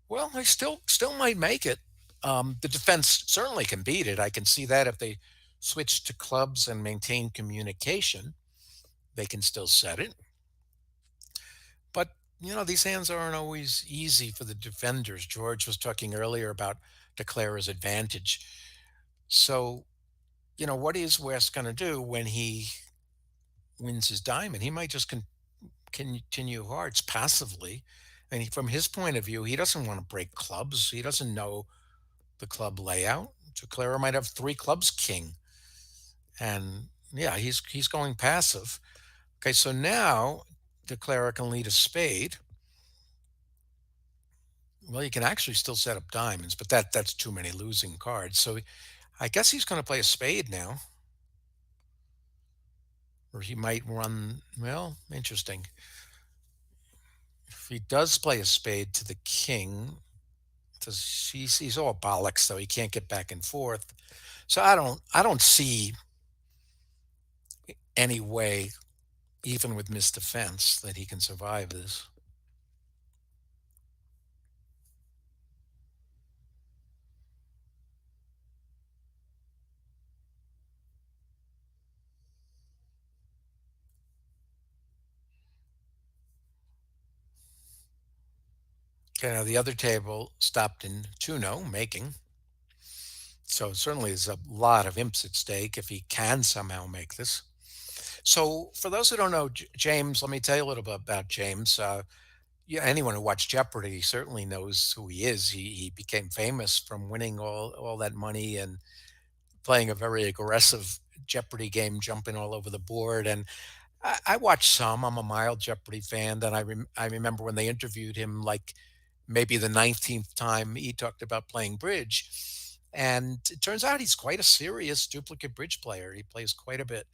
Well, they still might make it. The defense certainly can beat it. I can see that if they switch to clubs and maintain communication, they can still set it. But these hands aren't always easy for the defenders. George was talking earlier about Declarer's advantage. So what is West going to do when he wins his diamond? He might just continue hearts passively. And from his point of view, he doesn't want to break clubs. He doesn't know the club layout. So Clara might have three clubs king. And yeah, he's going passive. Okay, so now the Clara can lead a spade. Well, you can actually still set up diamonds, but that's too many losing cards. So I guess he's going to play a spade now. Or he might run, well, interesting. If he does play a spade to the king, he's all bollocks though. He can't get back and forth. So I don't see any way, even with misdefense, that he can survive this. Okay, now the other table stopped in 2-0, making. So certainly there's a lot of imps at stake if he can somehow make this. So for those who don't know James, let me tell you a little bit about James. Yeah, anyone who watched Jeopardy certainly knows who he is. He became famous from winning all that money and playing a very aggressive Jeopardy game, jumping all over the board. And I watched some. I'm a mild Jeopardy fan, and I remember when they interviewed him, like maybe the 19th time he talked about playing bridge. And it turns out he's quite a serious duplicate bridge player. He plays quite a bit.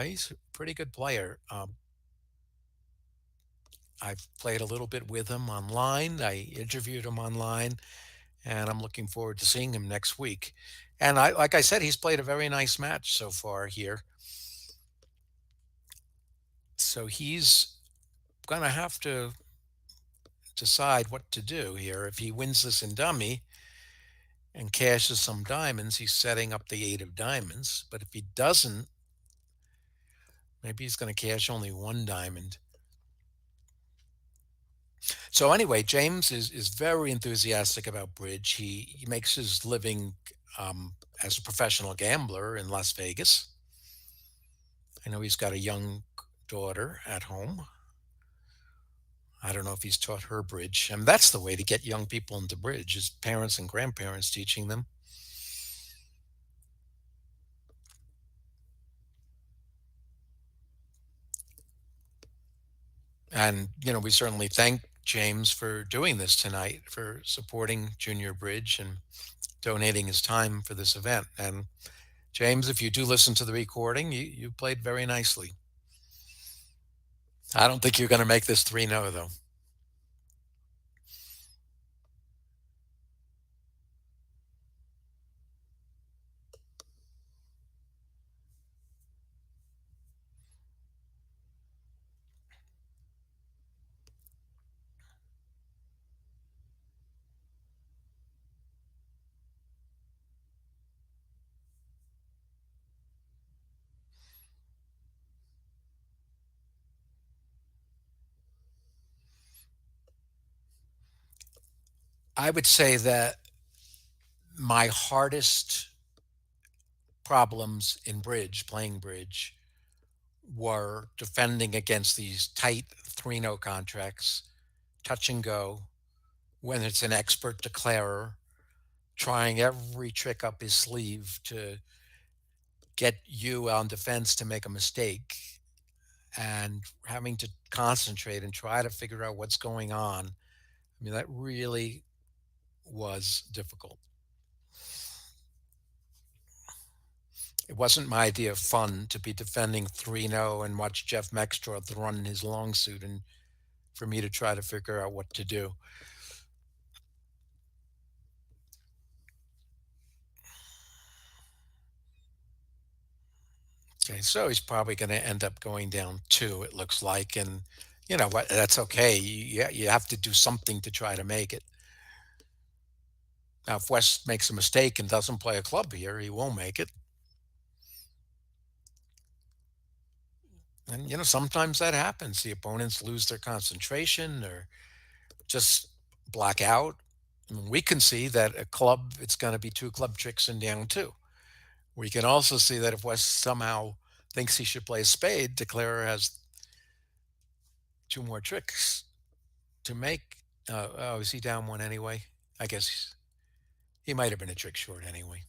He's a pretty good player. I've played a little bit with him online. I interviewed him online, and I'm looking forward to seeing him next week. And like I said, he's played a very nice match so far here. So he's going to have to decide what to do here. If he wins this in dummy and cashes some diamonds, he's setting up the eight of diamonds. But if he doesn't, maybe he's going to cash only one diamond. So anyway, James is very enthusiastic about bridge. He makes his living as a professional gambler in Las Vegas. I know he's got a young daughter at home. I don't know if he's taught her bridge. And that's the way to get young people into bridge is parents and grandparents teaching them. And we certainly thank James for doing this tonight, for supporting Junior Bridge and donating his time for this event. And James, if you do listen to the recording, you played very nicely. I don't think you're going to make this 3-0, though. I would say that my hardest problems in bridge, playing bridge, were defending against these tight 3-0 contracts, touch and go, when it's an expert declarer trying every trick up his sleeve to get you on defense to make a mistake and having to concentrate and try to figure out what's going on. I mean, that really was difficult. It wasn't my idea of fun to be defending 3-0 and watch Jeff Mextroth run his long suit and for me to try to figure out what to do. Okay, so he's probably going to end up going down two, it looks like. And you know what? That's okay. You have to do something to try to make it. Now, if West makes a mistake and doesn't play a club here, he won't make it. And, sometimes that happens. The opponents lose their concentration or just black out. I mean, we can see that a club, it's going to be two club tricks and down two. We can also see that if West somehow thinks he should play a spade, declarer has two more tricks to make. Oh, is he down one anyway? I guess he might have been a trick short anyway.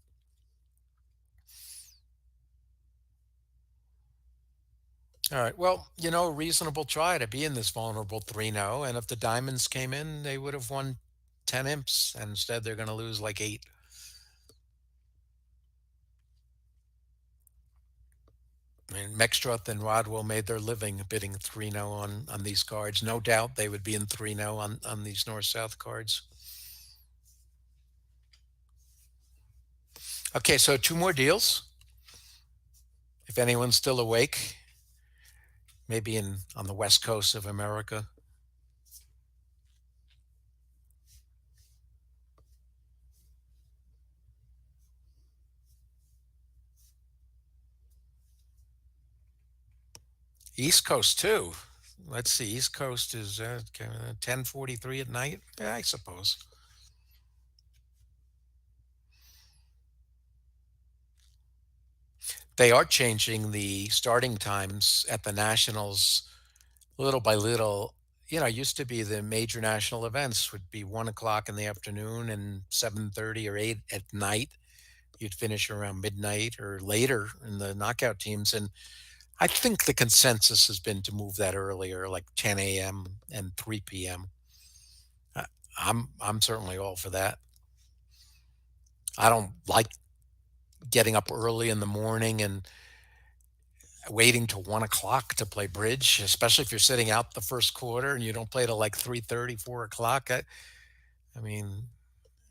All right. Well, reasonable try to be in this vulnerable 3-0. And if the diamonds came in, they would have won 10 imps. And instead, they're going to lose like 8. And Mextroth and Rodwell made their living bidding 3-0 on these cards. No doubt they would be in 3-0 on these north-south cards. Okay, so 2 more deals. If anyone's still awake, maybe on the west coast of America. East Coast too. Let's see. East Coast is 10:43 at night. Yeah, I suppose. They are changing the starting times at the Nationals little by little. It used to be the major national events would be 1 o'clock in the afternoon and 7:30 or 8 at night. You'd finish around midnight or later in the knockout teams. And I think the consensus has been to move that earlier, like 10 a.m. and 3 p.m. I- I'm certainly all for that. I don't like getting up early in the morning and waiting till 1 o'clock to play bridge, especially if you're sitting out the first quarter and you don't play till like 3:30, 4 o'clock. I mean,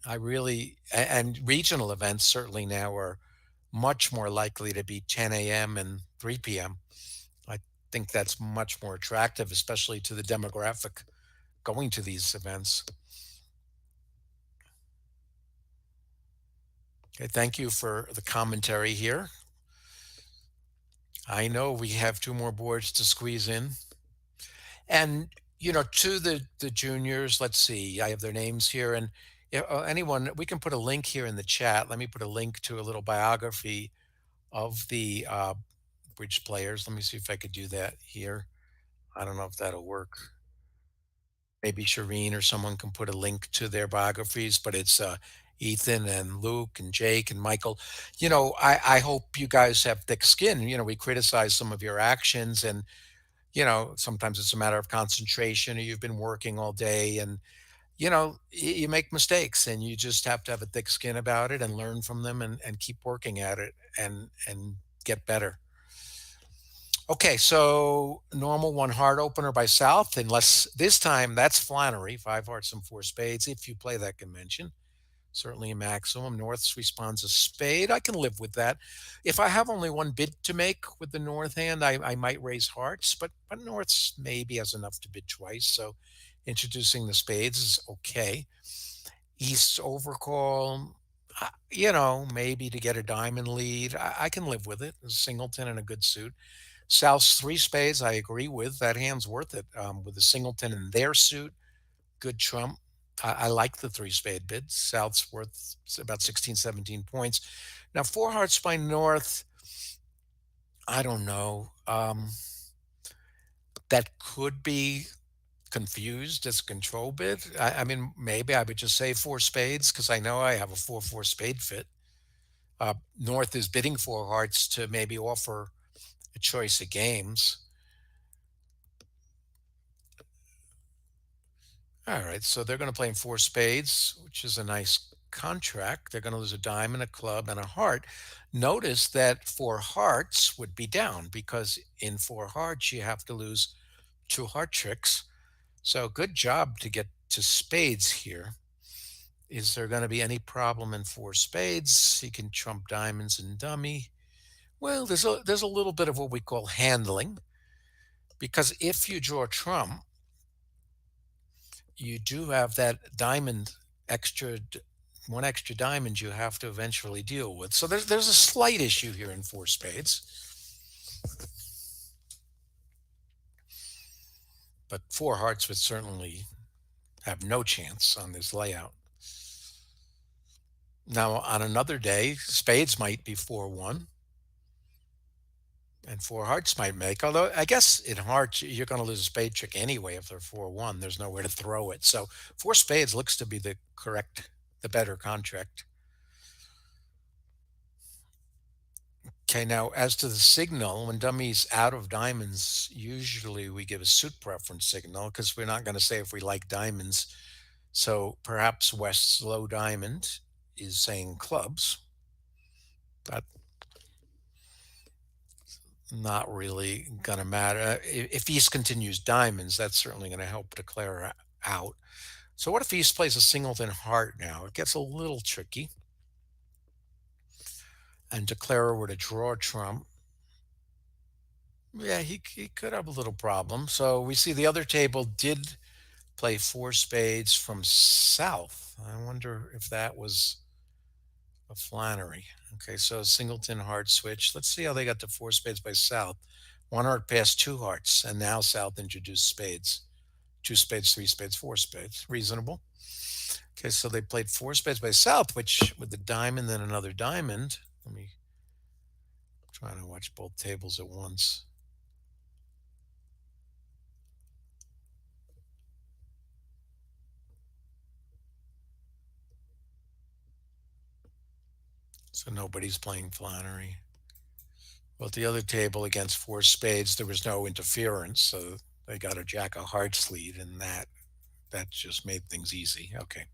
I really, and regional events certainly now are much more likely to be 10 a.m. and 3 p.m. I think that's much more attractive, especially to the demographic going to these events. Okay, thank you for the commentary here. I know we have 2 more boards to squeeze in. And, to the juniors, let's see, I have their names here. And anyone, we can put a link here in the chat. Let me put a link to a little biography of the bridge players. Let me see if I could do that here. I don't know if that'll work. Maybe Shireen or someone can put a link to their biographies, but it's Ethan and Luke and Jake and Michael. I hope you guys have thick skin. We criticize some of your actions, and Sometimes it's a matter of concentration, or you've been working all day, and you make mistakes, and you just have to have a thick skin about it and learn from them, and keep working at it, and get better. Okay, so normal one heart opener by South, unless this time that's Flannery, five hearts and four spades. If you play that convention, certainly a maximum. North's responds a spade. I can live with that. If I have only one bid to make with the North hand, I might raise hearts, but North's maybe has enough to bid twice. So introducing the spades is okay. East's overcall, maybe to get a diamond lead. I can live with it. A singleton and a good suit. South's three spades, I agree with. That hand's worth it. With a singleton in their suit, good trump. I like the three spade bid. South's worth about 16, 17 points. Now, four hearts by North, I don't know. That could be confused as a control bid. I mean, maybe I would just say four spades because I know I have a 4-4 spade fit. North is bidding four hearts to maybe offer a choice of games. All right, so they're going to play in four spades, which is a nice contract. They're going to lose a diamond, a club, and a heart. Notice that four hearts would be down because in four hearts you have to lose two heart tricks. So good job to get to spades here. Is there going to be any problem in four spades? He can trump diamonds and dummy. Well, there's a little bit of what we call handling because if you draw trump, you do have that diamond one extra diamond you have to eventually deal with. So there's a slight issue here in four spades, but four hearts would certainly have no chance on this layout. Now on another day, spades might be 4-1 and four hearts might make. Although I guess in hearts you're going to lose a spade trick anyway if they're 4-1. There's nowhere to throw it. So four spades looks to be the better contract. Okay, now as to the signal, when dummy's out of diamonds, usually we give a suit preference signal because we're not going to say if we like diamonds. So perhaps West's low diamond is saying clubs, but not really going to matter. If East continues diamonds, that's certainly going to help declare out. So what if East plays a singleton heart now? It gets a little tricky. And declarer were to draw trump. Yeah, he could have a little problem. So we see the other table did play four spades from South. I wonder if that was a Flannery. Okay, so singleton heart switch. Let's see how they got to four spades by South. One heart passed two hearts, and now South introduced spades. Two spades, three spades, four spades. Reasonable. Okay, so they played four spades by South, which with the diamond and another diamond. Let me try to watch both tables at once. So nobody's playing Flannery. Well, at the other table against four spades, there was no interference, so they got a jack of hearts lead, and that just made things easy. Okay.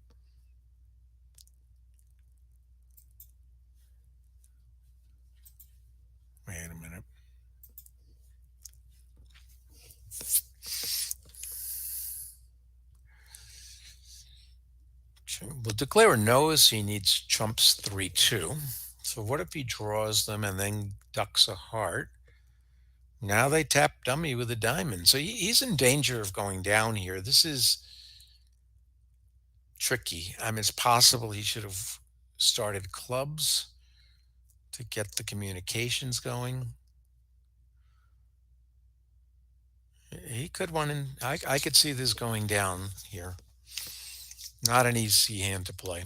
Wait a minute. Well, declarer knows he needs trumps 3-2. So what if he draws them and then ducks a heart? Now they tap dummy with a diamond. So he's in danger of going down here. This is tricky. I mean, it's possible he should have started clubs to get the communications going. He could want in. I could see this going down here. Not an easy hand to play.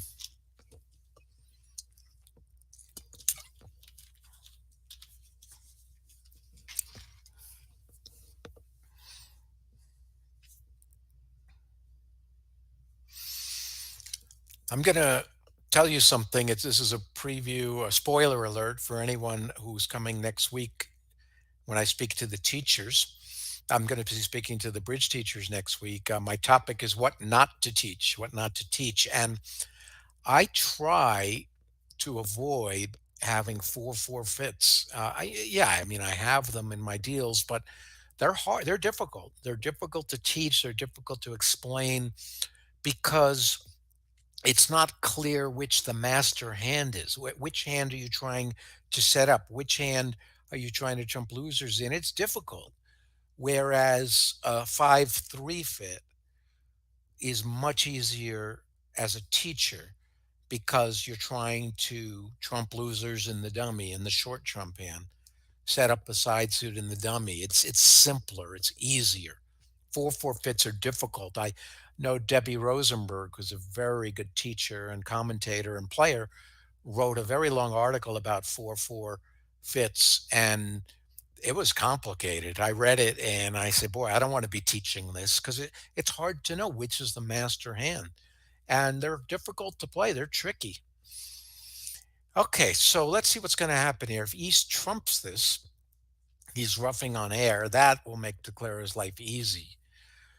I'm going to tell you something. This is a preview, a spoiler alert for anyone who's coming next week when I speak to the teachers. I'm going to be speaking to the bridge teachers next week. My topic is what not to teach, what not to teach. And I try to avoid having four forfeits. Yeah, I mean, I have them in my deals, but they're hard. They're difficult. They're difficult to teach. They're difficult to explain because it's not clear which the master hand is. Which hand are you trying to set up? Which hand are you trying to trump losers in? It's difficult. Whereas a 5-3 fit is much easier as a teacher because you're trying to trump losers in the dummy in the short trump hand, set up a side suit in the dummy. It's simpler, it's easier. 4-4 fits are difficult. I know Debbie Rosenberg, who's a very good teacher and commentator and player, wrote a very long article about 4-4 fits, and it was complicated. I read it and I said, boy, I don't want to be teaching this because it's hard to know which is the master hand. And they're difficult to play. They're tricky. Okay, so let's see what's going to happen here. If East trumps this, he's roughing on air. That will make Declarer's life easy.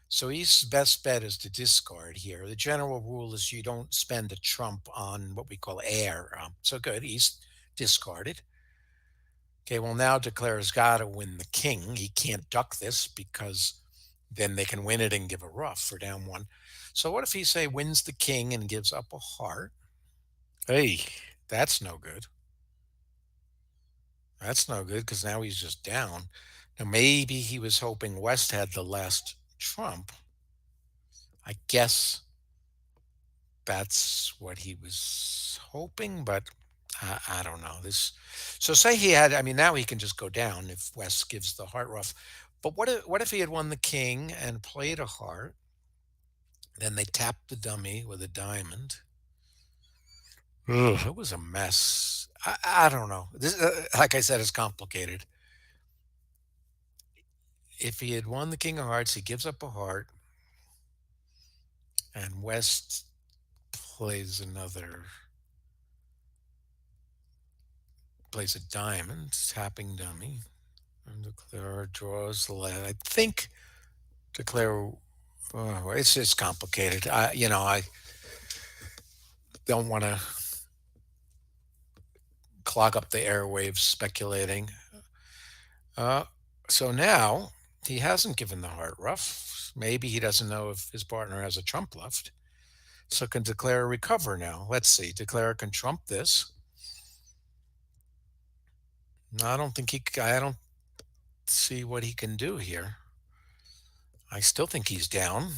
So East's best bet is to discard here. The general rule is you don't spend a trump on what we call air. So good, East discarded. Okay, well, now Declare's got to win the king. He can't duck this because then they can win it and give a ruff for down one. So what if he, say, wins the king and gives up a heart? Hey, that's no good. That's no good because now he's just down. Now, maybe he was hoping West had the last trump. I guess that's what he was hoping, but I don't know. So say he had, I mean, now he can just go down if West gives the heart ruff. But what if he had won the king and played a heart? Then they tapped the dummy with a diamond. Ugh, it was a mess. I don't know. This, like I said, it's complicated. If he had won the king of hearts, he gives up a heart, and West plays plays a diamond, tapping dummy, and Declare draws the lad. I think Declare. Oh, it's just complicated. I don't want to clog up the airwaves speculating. Uh, so now he hasn't given the heart rough. Maybe he doesn't know if his partner has a trump left. So can Declare recover now? Let's see. Declare can trump this. No, I don't think I don't see what he can do here. I still think he's down.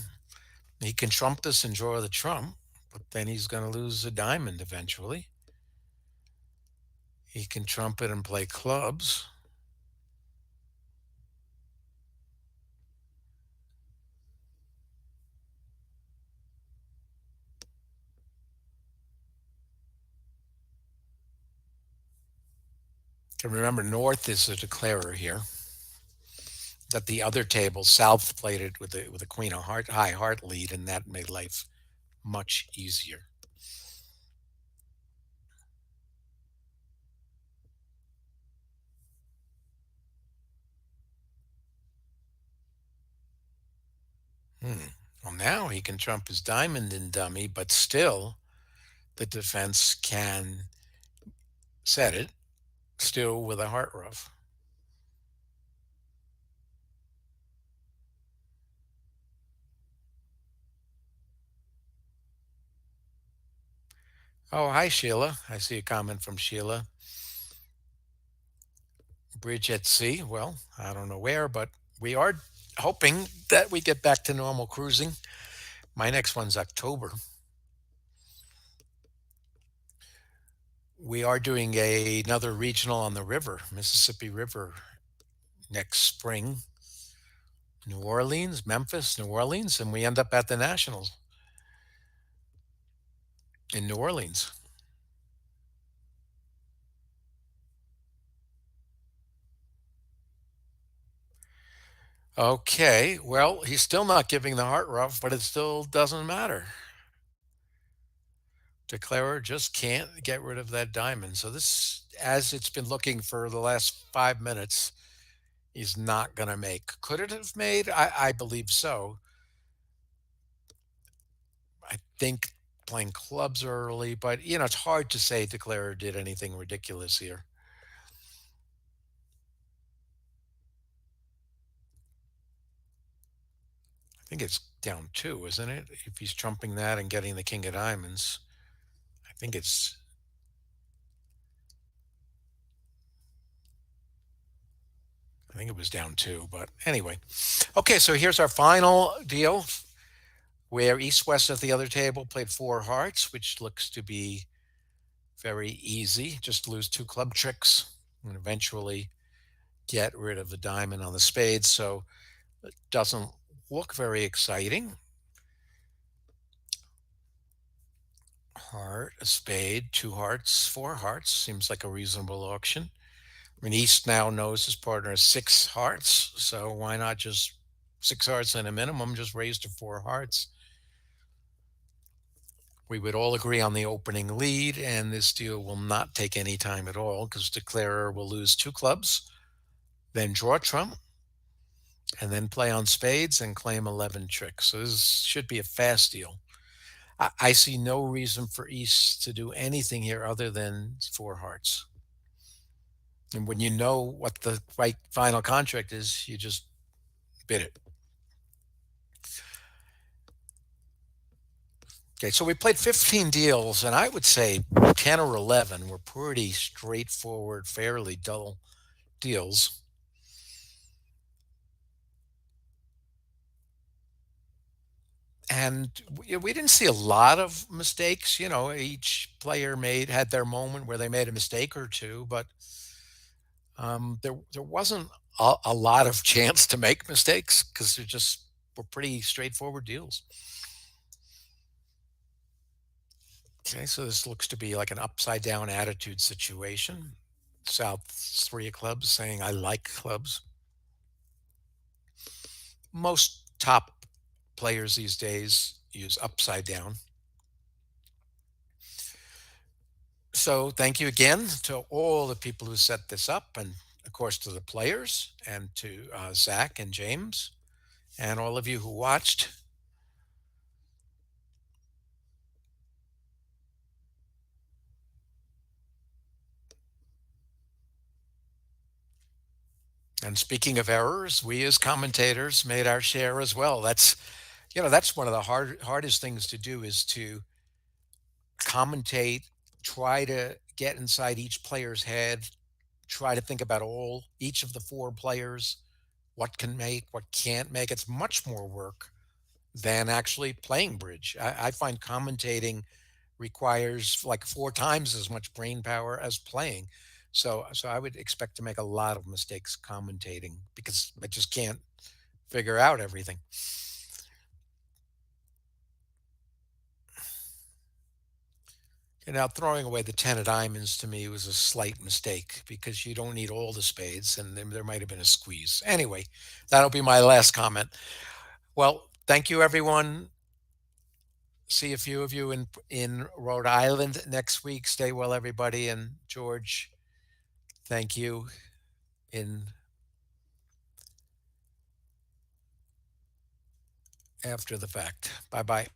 He can trump this and draw the trump, but then he's going to lose a diamond eventually. He can trump it and play clubs. And remember, North is a declarer here. That the other table, South played it with a queen of heart, high heart lead, and that made life much easier. Well, now he can trump his diamond in dummy, but still the defense can set it, still with a heart ruff. Oh, hi, Sheila. I see a comment from Sheila. Bridge at sea. Well, I don't know where, but we are hoping that we get back to normal cruising. My next one's October. We are doing another regional on the river, Mississippi River, next spring. New Orleans, Memphis, New Orleans, and we end up at the Nationals in New Orleans. Okay, well, he's still not giving the heart rough, but it still doesn't matter. Declarer just can't get rid of that diamond. So this, as it's been looking for the last 5 minutes, he's not going to make. Could it have made? I believe so. I think playing clubs early, but it's hard to say Declare did anything ridiculous here. I think it's down two, isn't it? If he's trumping that and getting the king of diamonds, I think it was down two. But anyway, okay. So here's our final deal, where East West at the other table played four hearts, which looks to be very easy. Just lose two club tricks and eventually get rid of the diamond on the spade. So it doesn't look very exciting. Heart, a spade, two hearts, four hearts seems like a reasonable auction. I mean, East now knows his partner has six hearts, so why not just six hearts and a minimum, just raise to four hearts? We would all agree on the opening lead, and this deal will not take any time at all because Declarer will lose two clubs, then draw trump, and then play on spades and claim 11 tricks. So this should be a fast deal. I see no reason for East to do anything here other than four hearts. And when you know what the right final contract is, you just bid it. Okay, so we played 15 deals, and I would say 10 or 11 were pretty straightforward, fairly dull deals. And we didn't see a lot of mistakes. Each player had their moment where they made a mistake or two, but there wasn't a lot of chance to make mistakes because they just were pretty straightforward deals. Okay, so this looks to be like an upside down attitude situation. South's three of clubs saying, I like clubs. Most top players these days use upside down. So thank you again to all the people who set this up, and of course to the players, and to Zach and James, and all of you who watched. And speaking of errors, we as commentators made our share as well. That's one of the hardest things to do, is to commentate, try to get inside each player's head, try to think about each of the four players, what can make, what can't make. It's much more work than actually playing bridge. I find commentating requires like four times as much brain power as playing. So I would expect to make a lot of mistakes commentating because I just can't figure out everything. And now throwing away the 10 of diamonds to me was a slight mistake because you don't need all the spades, and there might have been a squeeze. Anyway, that'll be my last comment. Well, thank you, everyone. See a few of you in Rhode Island next week. Stay well, everybody. And George, thank you in after the fact. Bye bye.